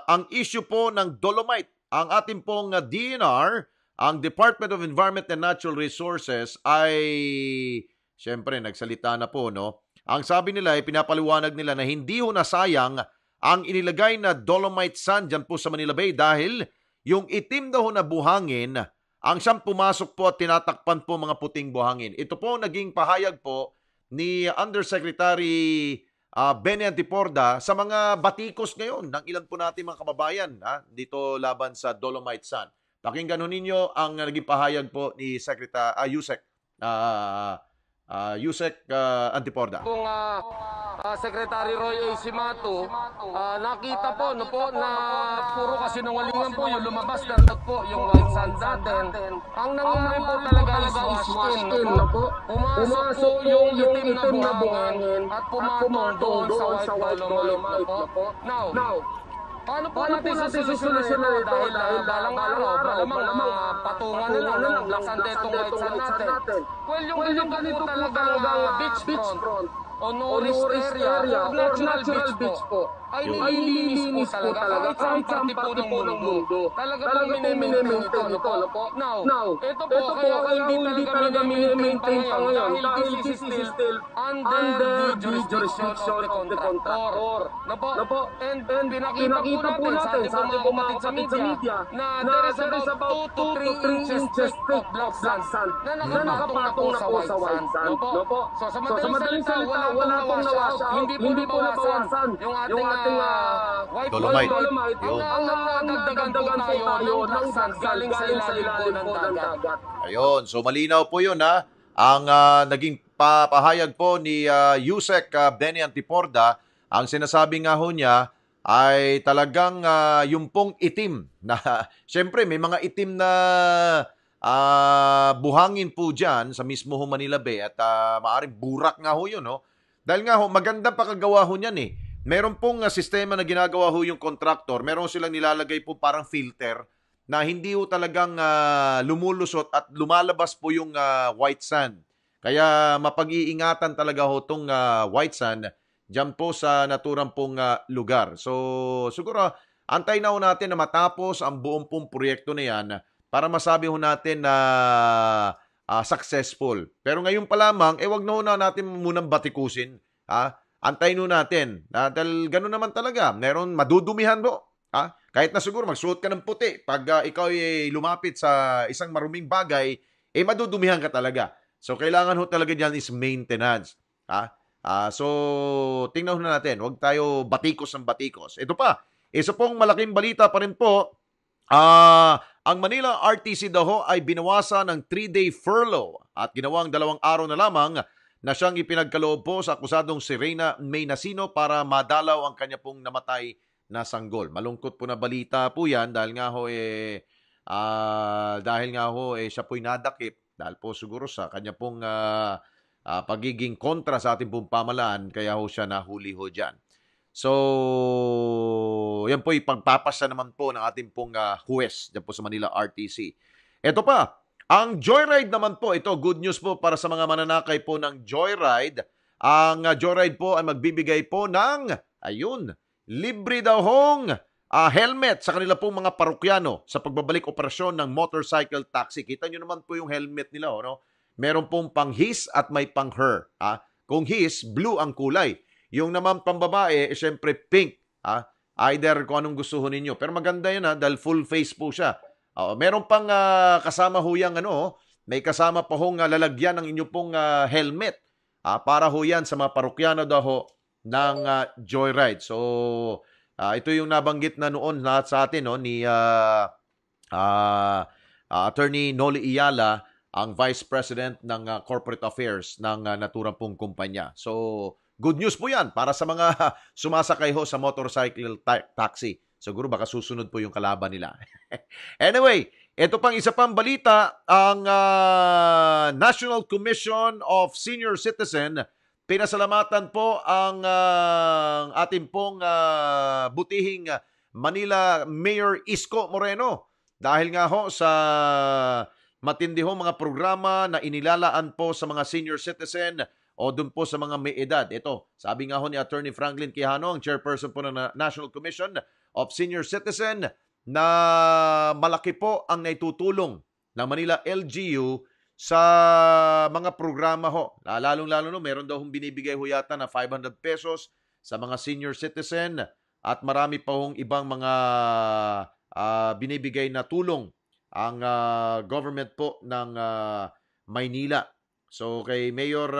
ang issue po ng dolomite. Ang ating pong DNR, ang Department of Environment and Natural Resources ay siyempre nagsalita na po, no? Ang sabi nila ay pinapaliwanag nila na hindi ho nasayang ang inilagay na dolomite sand dyan po sa Manila Bay dahil yung itim na ho na buhangin ang siyang pumasok po at tinatakpan po mga puting buhangin. Ito po naging pahayag po ni Undersecretary Benny Antiporda sa mga batikos ngayon ng ilan po natin mga kababayan dito laban sa dolomite sand. Pakinggan ho ninyo ang naging pahayag po ni Yusek Antiporda. Kung Secretary Roy A. Simato, nakita po na puro kasinungalingan po yung lumabas na po yung white sand natin. Ang nangyari po talaga is wash in. Pumasok po yung itim na buhangin at pumatong doon sa white dolomite. Now, paano po natin susulusyonan dahil balang araw, malamang patungan nila ng laksante itong white sand natin. Well, yung ganito po talagang beachfront o no-risk area, natural beach po, ay nililinis po talaga kahit saan parte po ng mundo. Talaga po minimaintain ito. Now, ito po kaya hindi talaga minimaintain pa ngayon dahil this is still under the jurisdiction of the contractor. And pinakita po natin sa ating pumatid sa media na there is about 2 to 3 inches of black sand na nakapatong na po sa white sand. So sa madaling salita, wala pong nawash out, hindi po nabawasan yung ating white dolomite. Ang nagdagdagan po tayo ng sand galing sa ilalim po ng dagat. Ayun, so malinaw po yun Ang naging pahayag po ni Yusek Benny Antiporda, ang sinasabi nga ho niya ay talagang yung pong itim na, syempre may mga itim na buhangin po dyan sa mismo Manila Bay at maaaring burak nga ho yun, no? Dahil nga ho, maganda pakagawa ho niyan meron pong sistema na ginagawa ho yung contractor. Meron silang nilalagay po parang filter na hindi ho talagang lumulusot at lumalabas po yung white sand. Kaya mapag-iingatan talaga ho itong white sand dyan po sa naturang pong lugar. So siguro antay na ho natin na matapos ang buong pong proyekto na yan para masabi ho natin na successful. Pero ngayon pa lamang, wag na natin munang batikusin. Antayin natin. Dahil gano'n naman talaga. Meron madudumihan ho. Kahit na siguro magsuot ka ng puti. Pag ikaw ay lumapit sa isang maruming bagay, madudumihan ka talaga. So, kailangan ho talaga dyan is maintenance. So, tingnan ho natin. Huwag tayo batikos ng batikos. Ito pa. Isa pong malaking balita pa rin po. Ang Manila RTC daw ho ay binawasan ng 3-day furlough at ginawang 2 araw na lamang na siyang ipinagkaloob po sa akusadong si Reyna May Nasino para madalaw ang kanya pong namatay na sanggol. Malungkot po na balita po yan dahil nga ho siya po'y nadakip dahil po siguro sa kanya pong pagiging kontra sa ating pong pamalaan kaya ho siya nahuli ho dyan. So, yan po ipagpapasya naman po ng ating pong huwes dyan po sa Manila RTC. Ito pa, ang Joyride naman po, ito good news po para sa mga mananakay po ng Joyride. Ang Joyride po ay magbibigay po ng, libre daw hong helmet sa kanila pong mga parokyano sa pagbabalik operasyon ng motorcycle taxi. Kita nyo naman po yung helmet nila, no? Meron pong pang his at may pang her. Kung his, blue ang kulay. Yung naman pambabae, syempre pink. Either kung anong gusto ho ninyo. Pero maganda yun dahil full face po siya. Meron pang kasama ho yang may kasama pa hong lalagyan ng inyo pong helmet. Para ho yan sa mga parokyano daw ho ng Joyride. So, ito yung nabanggit na noon lahat sa atin ni Attorney Noli Iyala, ang Vice President ng Corporate Affairs ng naturang pong kumpanya. So, good news po yan para sa mga sumasakay ho sa motorcycle taxi. Siguro baka susunod po yung kalaban nila. Anyway, ito pang isa pang balita, ang National Commission of Senior Citizen, pinasalamatan po ang ating pong butihing Manila Mayor Isko Moreno. Dahil nga ho sa matindi ho mga programa na inilalaan po sa mga senior citizen o dun po sa mga may edad. Ito, sabi nga ho ni Attorney Franklin Quijano, ang chairperson po ng National Commission of Senior Citizen, na malaki po ang naitutulong ng Manila LGU sa mga programa ho. Lalong-lalo meron daw hong binibigay ho yata na 500 pesos sa mga senior citizen at marami pa hong ibang mga binibigay na tulong ang government po ng Maynila. So kay Mayor,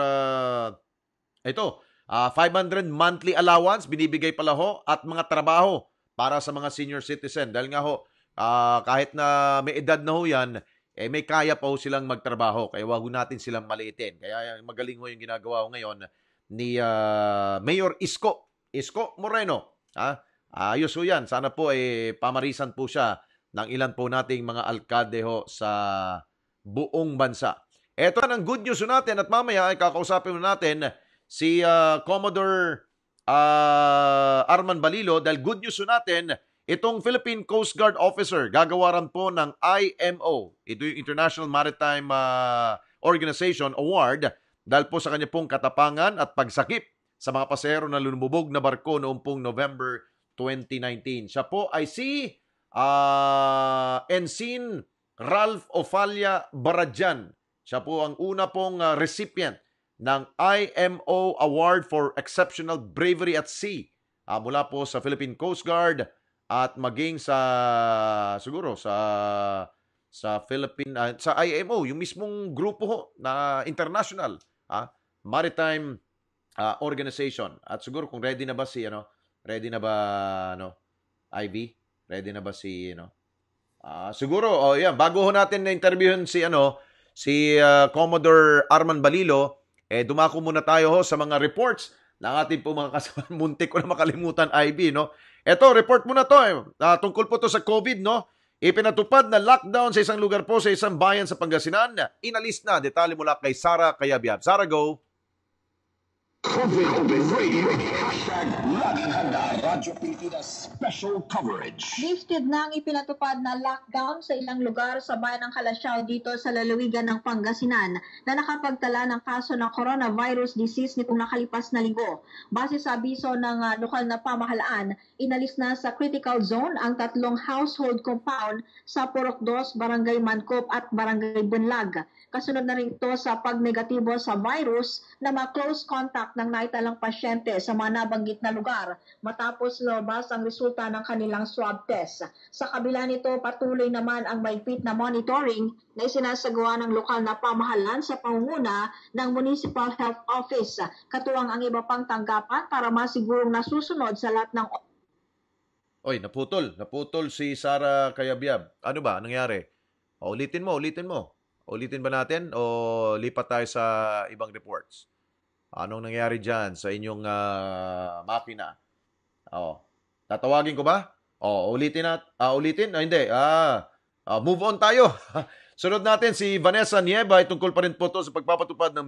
ito, 500 monthly allowance binibigay pala ho at mga trabaho para sa mga senior citizen. Dahil nga ho, kahit na may edad na ho yan, may kaya pa ho silang magtrabaho. Kaya wag natin silang maliitin. Kaya magaling ho yung ginagawa ho ngayon ni Mayor Isko Moreno. Ayos ho yan. Sana po pamarisan po siya ng ilan po nating mga alkalde ho sa buong bansa. Ito ang good news natin at mamaya ay kakausapin natin si Commodore Arman Balilo dahil good news natin, itong Philippine Coast Guard Officer gagawaran po ng IMO, ito yung International Maritime Organization Award dahil po sa kanya pong katapangan at pagsakip sa mga pasahero na lumubog na barko noong pong November 2019. Siya po ay si Ensign Ralph Ofalia Baradjan. Siya po ang una pong recipient ng IMO Award for Exceptional Bravery at Sea mula po sa Philippine Coast Guard at maging sa siguro sa Philippine sa IMO, yung mismong grupo ho na international maritime organization. At siguro kung ready na ba si Ivy, ready na ba si siguro bago ho natin na interviewin si Commodore Arman Balilo, dumako muna tayo ho sa mga reports ng ating po mga kasama. Muntik ko na makalimutan, IB, no? Ito, report muna to, tungkol po to sa COVID, no? Ipinatupad na lockdown sa isang lugar po sa isang bayan sa Pangasinan. Inalis na. Detalye mula kay Sara Kayabyab. Sara, go! COVID Radio. Hashtag laging handa. Radyo Pilipinas Special Coverage. Lifted na ang ipinatupad na lockdown sa ilang lugar sa bayan ng Calasiao dito sa lalawigan ng Pangasinan na nakapagtala ng kaso ng coronavirus disease nitong nakalipas na linggo. Base sa abiso ng lokal na pamahalaan, inalis na sa critical zone ang 3 household compound sa Purok 2, Barangay Mancop at Barangay Bunlag. Kasunod na rin ito sa pagnegatibo sa virus na ma-close contact ng naitalang pasyente sa mga nabanggit na lugar matapos lumabas ang resulta ng kanilang swab test. Sa kabila nito, patuloy naman ang mahigpit na monitoring na isinasagawa ng lokal na pamahalaan sa pangunguna ng Municipal Health Office, katuwang ang iba pang tanggapan para masigurong nasusunod sa lahat ng... Oy, naputol si Sara Kayabyab. Ano ba nangyari? Ulitin mo. Ulitin ba natin o lipat tayo sa ibang reports? Anong nangyari dyan sa inyong makina? Tatawagin ko ba? Ulitin? Hindi. Move on tayo. Sunod natin si Vanessa Nieva. Tungkol pa rin po ito sa pagpapatupad ng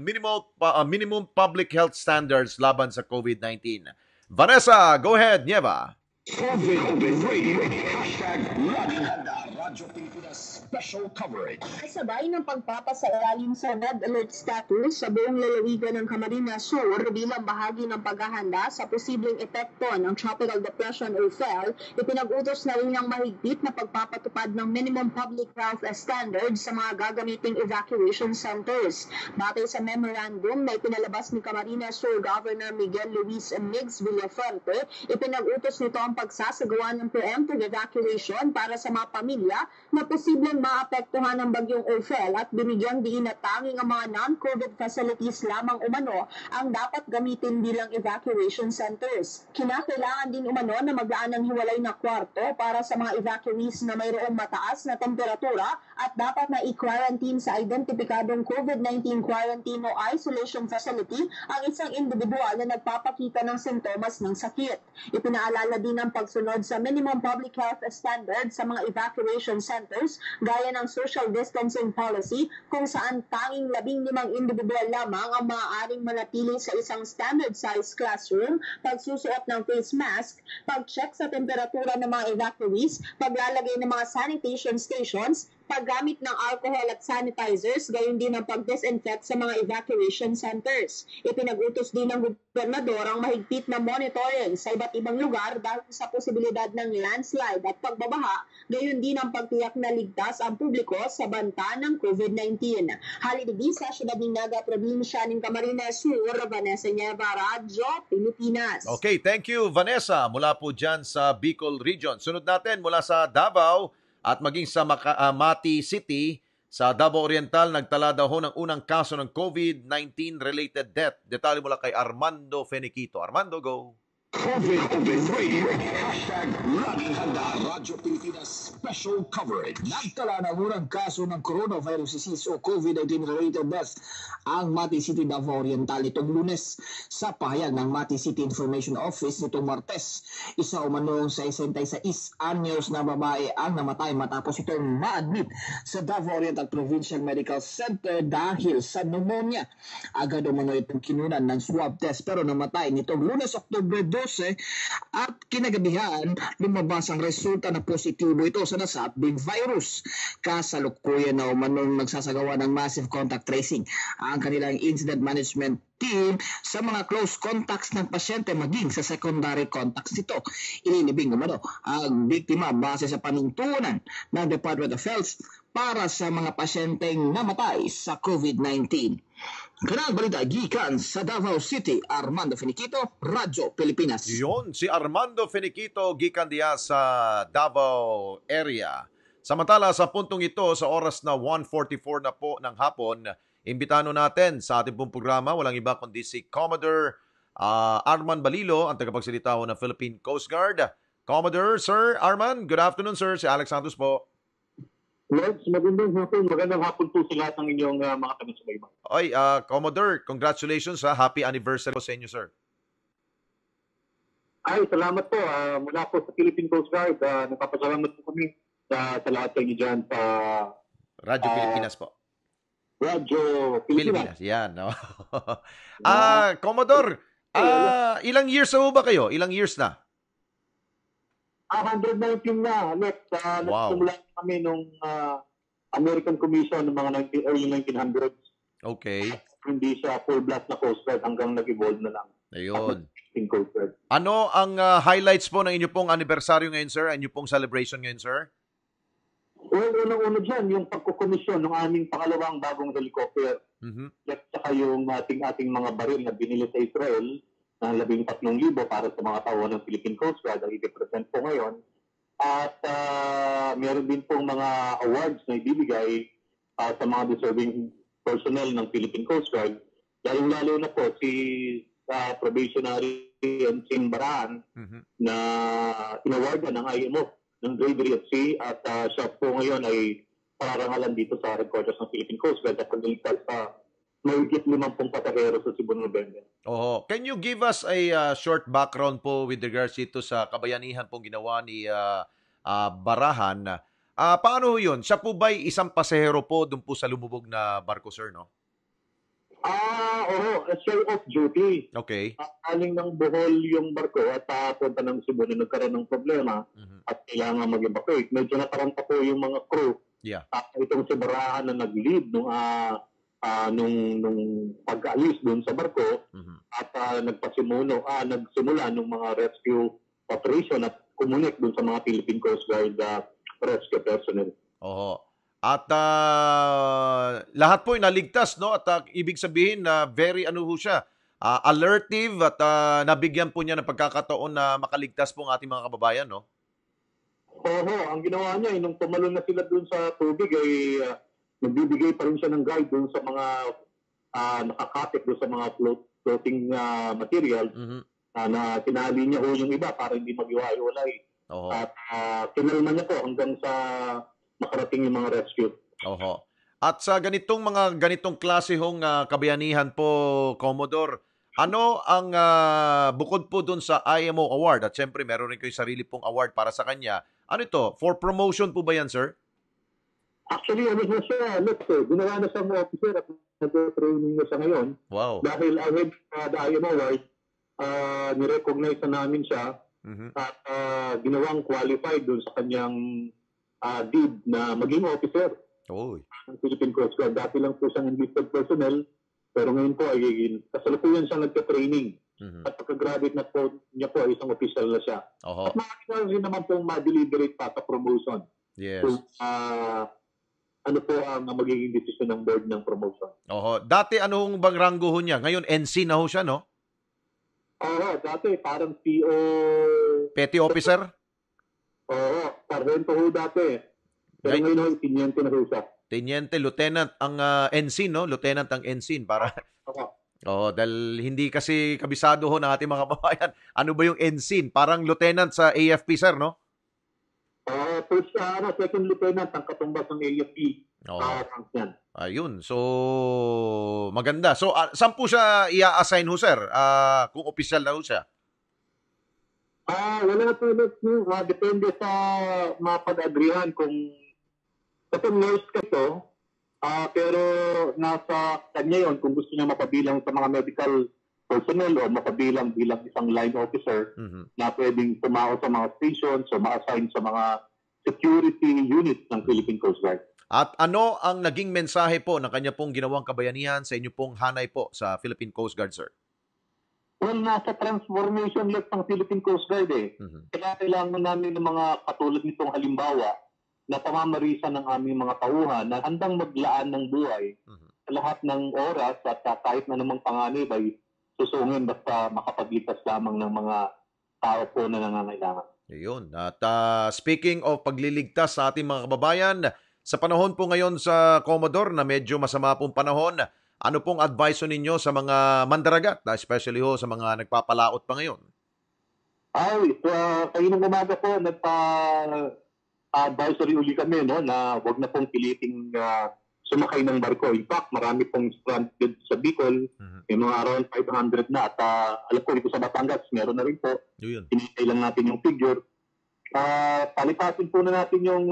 minimum public health standards laban sa COVID-19. Vanessa, go ahead, Nieva. COVID Radio. Hashtag laging handa. Radyo Pilipinas Special Coverage. Kasabay ng pagpapasailalim sa red alert status sa buong lalawigan ng Camarines Sur bilang bahagi ng paghahanda sa posibleng epekto ng Tropical Depression Ophel, ipinag-utos na rin ang mahigpit na pagpapatupad ng minimum public health standards sa mga gagamiting evacuation centers. Batay sa memorandum na ipinalabas ni Camarines Sur Governor Miguel Luis Mix Villafuerte, ipinag-utos nito ang pagsasagawa ng preemptive evacuation para sa mga pamilya na posibleng maapektuhan ng bagyong Ophel at binigyang diin na tanging ang mga non-COVID facilities lamang umano ang dapat gamitin bilang evacuation centers. Kinakailangan din umano na maglaan ng hiwalay na kwarto para sa mga evacuees na mayroong mataas na temperatura at dapat na i-quarantine sa identifikadong COVID-19 quarantine o isolation facility ang isang individual na nagpapakita ng sintomas ng sakit. Ipinaalala din ang pagsunod sa minimum public health standards sa mga evacuation centers gaya ng social distancing policy kung saan tanging 15 individual lamang ang maaaring manatili sa isang standard size classroom, pagsusuot ng face mask, pag-check sa temperatura ng mga evacuees, paglalagay ng mga sanitation stations, paggamit ng alcohol at sanitizers, gayon din ang pag-disinfect sa mga evacuation centers. Ipinag-utos din ng gobernador ang mahigpit na monitoring sa iba't ibang lugar dahil sa posibilidad ng landslide at pagbabaha, gayon din ang pagtiyak na ligtas ang publiko sa banta ng COVID-19. Halidibis sa Siyudad ng Naga, Probinsya ng Camarines Sur, Vanessa Nieva, Radyo Pilipinas. Okay, thank you Vanessa mula po dyan sa Bicol Region. Sunod natin mula sa Davao at maging sa Mati City, sa Davao Oriental, nagtala daw ho ng unang kaso ng COVID-19 related death. Detalye mula kay Armando Feniquito. Armando, go! COVID Radio. Hashtag laging handa. Radyo Pilipinas Special Coverage. Nagtala ng unang kaso ng coronavirus disease o COVID-19 related death ang Mati City, Davao Oriental itong Lunes. Sa pahayag ng Mati City Information Office nitong Martes, isa umanong sa 66 anyos na babae ang namatay matapos itong ma-admit sa Davao Oriental Provincial Medical Center dahil sa pneumonia. Agad umano itong kinunan ng swab test pero namatay nitong Lunes, Oktubre 12 at kinagabihan lumabas ang resulta na positibo ito sa nasabing virus. Kasalukuyan na umanong nagsasagawa ng massive contact tracing ang kanilang incident management team sa mga close contacts ng pasyente maging sa secondary contacts nito. Ililibing umano ang biktima base sa panuntunan ng Department of Health para sa mga pasyenteng namatay sa COVID-19. Kanang balita gikan sa Davao City, Armando Feniquito, Radyo Pilipinas. Yun, si Armando Feniquito gikan diya sa Davao area. Samantala sa puntong ito, sa oras na 1:44 na po ng hapon, imbitano natin sa ating pong programa, walang iba kundi si Commodore Arman Balilo, ang tagapagsalita ng Philippine Coast Guard. Commodore, Sir Arman, good afternoon sir, si Alex Santos po. Lord, magandang hapon po sa lahat ng inyong mga taga-subaybay. Oy, Commodore, congratulations ha. Happy anniversary po sa inyo, sir. Ay, salamat po. Mula po sa Philippine Coast Guard, nagpapasalamat po kami sa lahat ng inyo dyan sa Radyo Pilipinas po. Radyo Pilipinas. Yan. No? Commodore, ilang years na ba kayo? Ilang years na? 119 na. Wow. Nagsimula kami nung American Commission ng mga early 1900s. Okay. Hindi siya full blast na Coast Guard hanggang nag-evolve na lang. Ayun. Coast Guard. Ano ang highlights po ng inyo pong anniversaryo ngayon, sir? Ang inyo pong celebration ngayon, sir? Well, unang-una dyan, yung pagkukomisyon ng aming pangalawang bagong helicopter. At saka yung ating mga baril na binili sa Israel na 13,000 para sa mga tao ng Philippine Coast Guard ang i-present po ngayon. At meron din pong mga awards na ibibigay sa mga deserving personnel ng Philippine Coast Guard. Lalo na po si probationary Ensign Barahan na inawardan ng IMO ng bravery at sea at siya po ngayon ay parangalan dito sa headquarters ng Philippine Coast Guard at pagligtas sa mahigit 50 pasahero sa Cebu, November. Oh, can you give us a short background po with regards dito sa kabayanihan pong ginawa ni Barahan? Paano yun? Siya po ba'y isang pasahero po doon po sa lumubog na barko, sir, no? Share off duty. Okay. Aling ng Bohol yung barko at punta ng Cebu na nagkaroon ng problema at kailangan mag-evacuate. Medyo nataranta po yung mga crew. Yeah. Itong si Barahan na nag-lead nung pag-alis doon sa barko at nagsimula ng mga rescue operation at kumunik doon sa mga Philippine Coast Guard rescue personnel. At lahat po ay naligtas, no? At ibig sabihin na very siya, alertive at nabigyan po niya ng pagkakataon na makaligtas po ang ating mga kababayan, no? Ang ginawa niya nung tumalon na sila doon sa tubig ay nagbibigay pa rin siya ng guide doon sa mga nakakapit doon sa mga floating material na tinali niya yung iba para hindi mag-iwalay. At kinalma niya po hanggang sa makarating yung mga rescue. At sa ganitong klase hong kabayanihan po, Commodore, ano ang bukod po dun sa IMO award at siyempre meron rin kayo sarili pong award para sa kanya, ano ito? For promotion po ba yan, sir? Actually, ginawa na siyang officer at nag-training na siya ngayon. Wow. Dahil ahead the IMO award, nirecognize na namin siya at ginawang qualified dun sa kanyang deed na maging officer ng Philippine Coast Guard. Dati lang po siyang enlisted personnel, pero ngayon po ay kasalukuyan siyang nagka-training. At pagka-graduate na po niya po, isang official na siya. At makakita rin naman po ma-deliberate pa sa promotion. Yes. So, ano po ang magiging decision ng board ng promotion. Dati anong bang ranggo niya? Ngayon NC na ho siya, no? Dati parang PO... Petty officer? Sargento ho dati. Pero ngayon tiniente na ho siya. Tiniente, lieutenant ang ensign, no? Lieutenant ang ensign para... dahil hindi kasi kabisado ho ng ating mga kababayan. Ano ba yung ensign? Parang lieutenant sa AFP, sir, no? First, second lieutenant ang katumbas ng AFP. Ayun. So, maganda. So, saan po siya i-assign ho, sir? Kung official na ho siya? Wala po. Depende sa mapag-agrihan kung kasi nurse ka to, pero nasa kanya yun kung gusto niya mapabilang sa mga medical personnel o mapabilang bilang isang line officer na pwedeng tumao sa mga stations o ma-assign sa mga security units ng Philippine Coast Guard. At ano ang naging mensahe po ng kanya pong ginawang kabayanihan sa inyo pong hanay po sa Philippine Coast Guard, sir? Well, nasa transformation left ng Philippine Coast Guard Kaya kailangan namin ng mga katulad nitong halimbawa na pamamarisa ng aming mga tauhan na handang maglaan ng buhay sa lahat ng oras at kahit na namang panganib ay susungin basta makapagligtas lamang ng mga tao po na nangangailangan. Ayun. At speaking of pagliligtas sa ating mga kababayan, sa panahon po ngayon sa Commodore na medyo masama pong panahon, ano pong advice ninyo sa mga mandaragat, especially ho sa mga nagpapalaot pa ngayon? Kayo ng umaga po, advisory uli kami na wag na pong piliting sumakay ng barko. In fact, marami pong stranded sa Bicol. May mga around 500 na at alam ko dito sa Batangas, meron na rin po. Hinintay lang natin yung figure. Palipasin po na natin yung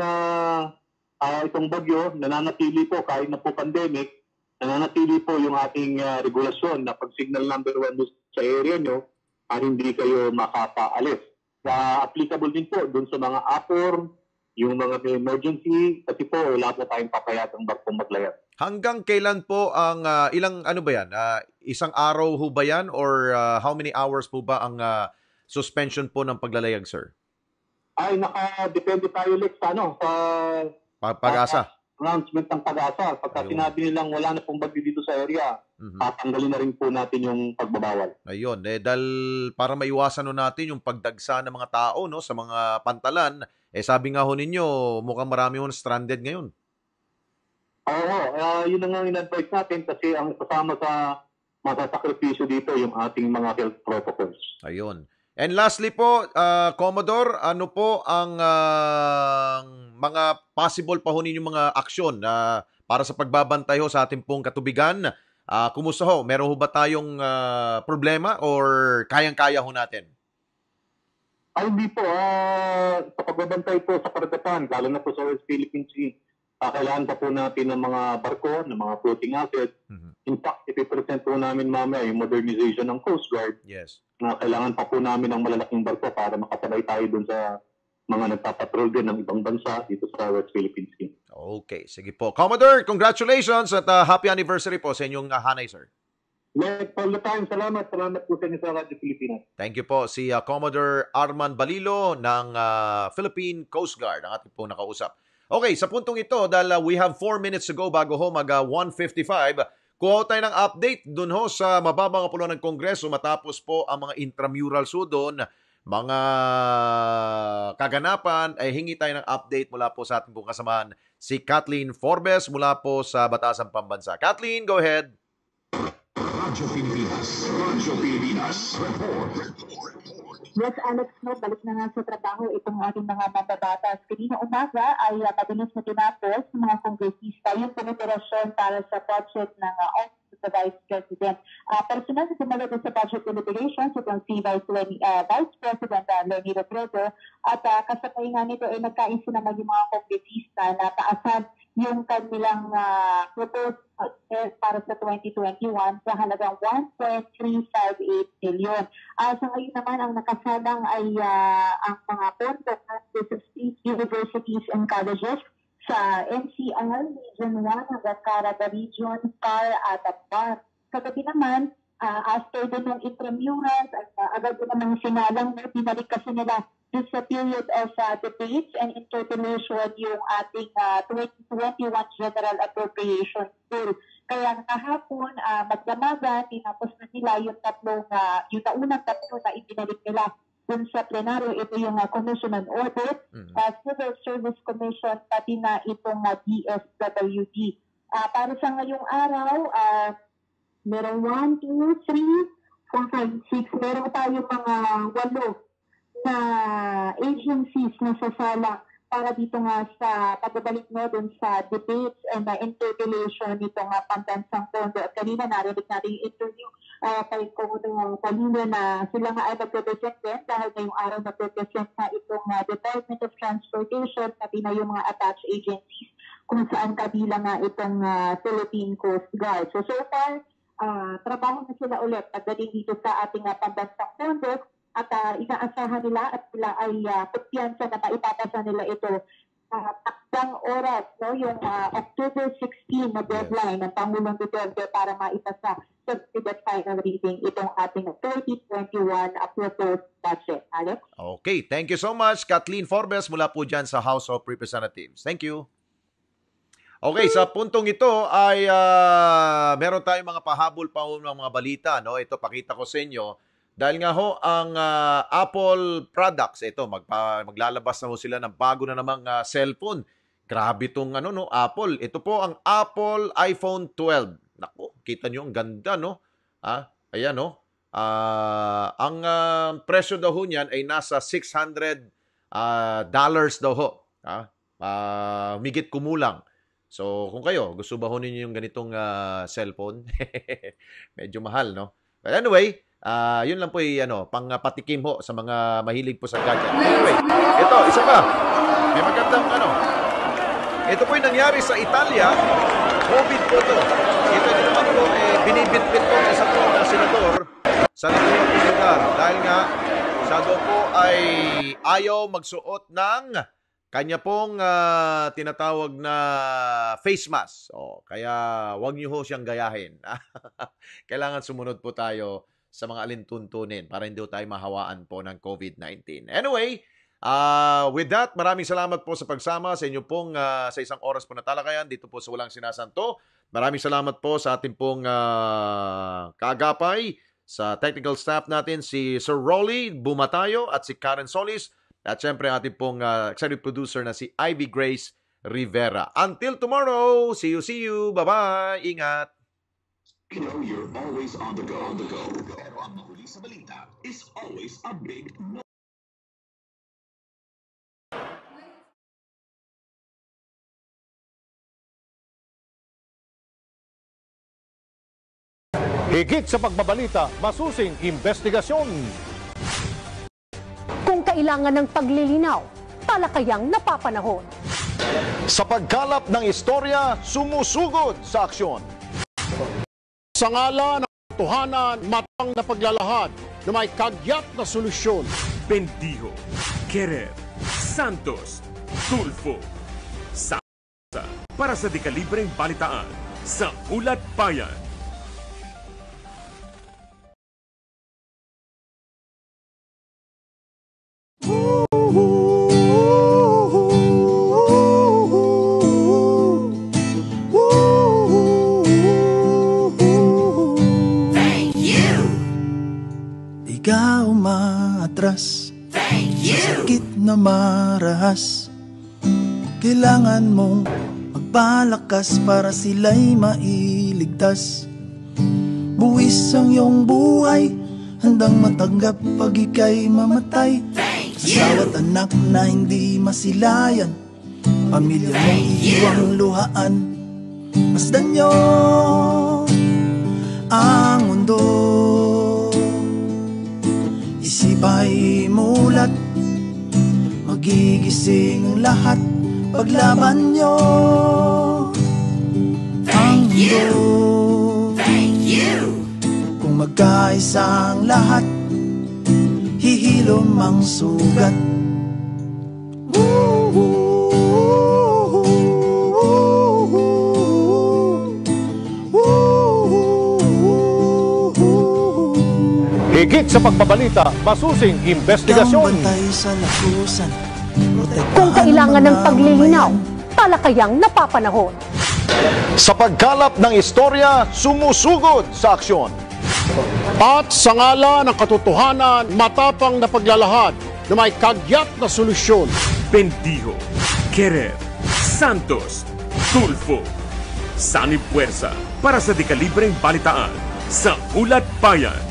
itong bagyo, nananatili po kahit na po pandemic. nananatili po yung ating regulasyon na pag signal number 1 sa area nyo, hindi kayo makapaalis. Applicable din po dun sa mga APOR, yung mga emergency, kasi po wala po tayong papayatang barkong maglayat. Hanggang kailan po ang ilang ano ba yan? Isang araw ho ba yan or how many hours po ba ang suspension po ng paglalayag, sir? Ay, nakadepende tayo ulit sa Pag-asa. Announcement ng pag-asa. Pagka sinabi nilang wala na pong bagyo dito sa area, tatanggalin na rin po natin yung pagbabawal. Ayun, dahil para maiwasan natin yung pagdagsa ng mga tao sa mga pantalan, sabi nga ho ninyo, mukhang marami ho stranded ngayon. Oo, yun ang in-advise natin kasi ang kasama sa masasakripisyo dito yung ating mga health protocols. Ayun. And lastly po, Commodore, ano po ang mga possible pa ho ninyong mga aksyon para sa pagbabantay ho sa ating pong katubigan? Kumusta ho? Meron ho ba tayong problema or kayang-kaya ho natin? Ay, hindi po. Sa pagbabantay po sa karagatan, lalo na po sa West Philippine Sea, kailangan pa po natin ng mga barko, ng mga floating assets. In fact, ipipresent po namin mamaya yung modernization ng Coast Guard. Yes. Na kailangan pa po namin ng malalaking barko para makasabay tayo dun sa mga nagpapatrol din ng ibang bansa dito sa West Philippine Sea. Okay, sige po. Commodore, congratulations at happy anniversary po sa inyong hanay, sir. Yes, all the time. Salamat. Salamat po sa inyo sa Radio Pilipinas. Thank you po. Si Commodore Arman Balilo ng Philippine Coast Guard, ang ating pong nakausap. Okay, sa puntong ito, dahil we have 4 minutes to go bago ho mag 1:55, kuha tayo ng update dun ho sa mababang kapuluan ng Kongreso matapos po ang mga intramurals ho doon, mga kaganapan, ay hingi tayo ng update mula po sa ating pong kasamahan, si Kathleen Forbes mula po sa Batasang Pambansa. Kathleen, go ahead. Radyo Pilipinas, report. Yes, Alex, balik na nga sa trabaho itong ating mga mambabatas. Kanina umaga ay mabilis na tinapos ng mga kongresista yung deliberasyon para sa budget ng Office of the Vice President. Personal na sumala sa budget deliberations itong si Vice President Leni Robredo at kasabay nga nito ay nagkaisa naman yung mga kongresista na paasad yung kanilang proposed para sa 2021 sa halagang 1.358 billion. Sa ngayon naman, ang nakasalang ay ang mga pondo sa state universities and colleges sa NCR, Region 1, hanggang Caraga Region, CAR at APAR. Kagabi naman, after din ng intramurals, agad din namang sinalang na binalik kasi nila this a period of debates and interpellation yung ating 2021 General Appropriation Bill. Kaya kahapon, magdamagan, tinapos na nila yung naunang tatlo na ibinalik nila dun sa plenaryo. Ito yung Commission on Audit, Civil Service Commission, pati na itong DSWD. Para sa ngayong araw, meron 1, 2, 3, 4, 5, 6. Meron tayong mga 8 na agencies na sasala para dito nga sa pagbabalik doon sa debates and interpellation nitong pambansang pondo. At kanina narinig natin yung interview kay Commodore Balilo na sila nga ay mag-represent din dahil ngayong araw mag-represent na itong Department of Transportation pati na yung mga attached agencies kung saan kabila nga itong Philippine Coast Guard. So far, trabaho na sila ulit pagdating dito sa ating pambansang pondo. At inaasahan nila at sila ay kumpiyansa na maipapasa nila ito takdang oras, yung October 16 na deadline ng Pangulong Duterte para maipasa sa final reading itong ating 2021 proposed budget. Alex? Okay, thank you so much, Kathleen Forbes mula po dyan sa House of Representatives. Thank you. Okay, sa puntong ito ay meron tayong mga pahabol pa ng mga balita. Ito, pakita ko sa inyo. Dahil nga ho, ang Apple products, ito, maglalabas na ho sila ng bago na namang cellphone. Grabe itong Apple. Ito po ang Apple iPhone 12. Naku, kita nyo, ang ganda, Ayan, ang presyo daw ho niyan ay nasa $600 daw ho. Humigit kumulang. So, kung kayo, gusto ba ho ninyo yung ganitong cellphone? Medyo mahal, But anyway, yun lang po pang patikim ho sa mga mahilig po sa gadget. Anyway, ito, isa pa. May magandang ito po yung nangyari sa Italia. COVID po to. Ito din naman po, binibitbit po isa po na senador sa naturang lugar. Dahil nga, siya daw po ay ayaw magsuot ng kanya pong tinatawag na face mask. Kaya wag niyo ho siyang gayahin. Kailangan sumunod po tayo sa mga alintuntunin para hindi tayo mahawaan po ng COVID-19. Anyway, with that, maraming salamat po sa pagsama sa inyo pong sa isang oras po na talakayan dito po sa Walang Sinasanto. Maraming salamat po sa ating pong kaagapay, sa technical staff natin, si Sir Rolly Bumatayo at si Karen Solis. At syempre ating pong executive producer na si Ivy Grace Rivera. Until tomorrow, see you. Bye-bye. Ingat. You know you're always on the go. Pero ang mahuli sa balita is always a big no. Higit sa pagbabalita, masusing investigasyon. Kung kailangan ng paglilinaw, talakayang napapanahon. Sa pagkalap ng istorya, sumusugod sa aksyon. Sa ngala ng katotohanan, matang na paglalahad na may kagyat na solusyon. Bendijo, Querer, Santos, Tulfo, para sa dekalibreng balitaan sa Ulat Bayan. Ikaw umaatras, sakit na marahas. Kailangan mong magpalakas para sila'y mailigtas. Buwis ang iyong buhay, handang matanggap pag ika'y mamatay. Asawa't anak na hindi masilayan, pamilya mong iiwang luhaan. Masdan nyo ang mundo, isipay mulat, magigising ang lahat. Paglaban nyo ang mundo. Kung magkaisang lahat, hihilom ang sugat. Higit sa pagbabalita, masusing investigasyon. Bantay sa lakusan, kung kailangan ng paglilinaw, talakayang napapanahon. Sa pagkalap ng istorya, sumusugod sa aksyon. At sa ngala ng katotohanan, matapang na paglalahad na may kagyat na solusyon. Bendijo, Querer, Santos, Tulfo, Sanib Puwersa para sa dekalibreng balitaan sa Ulat Bayan.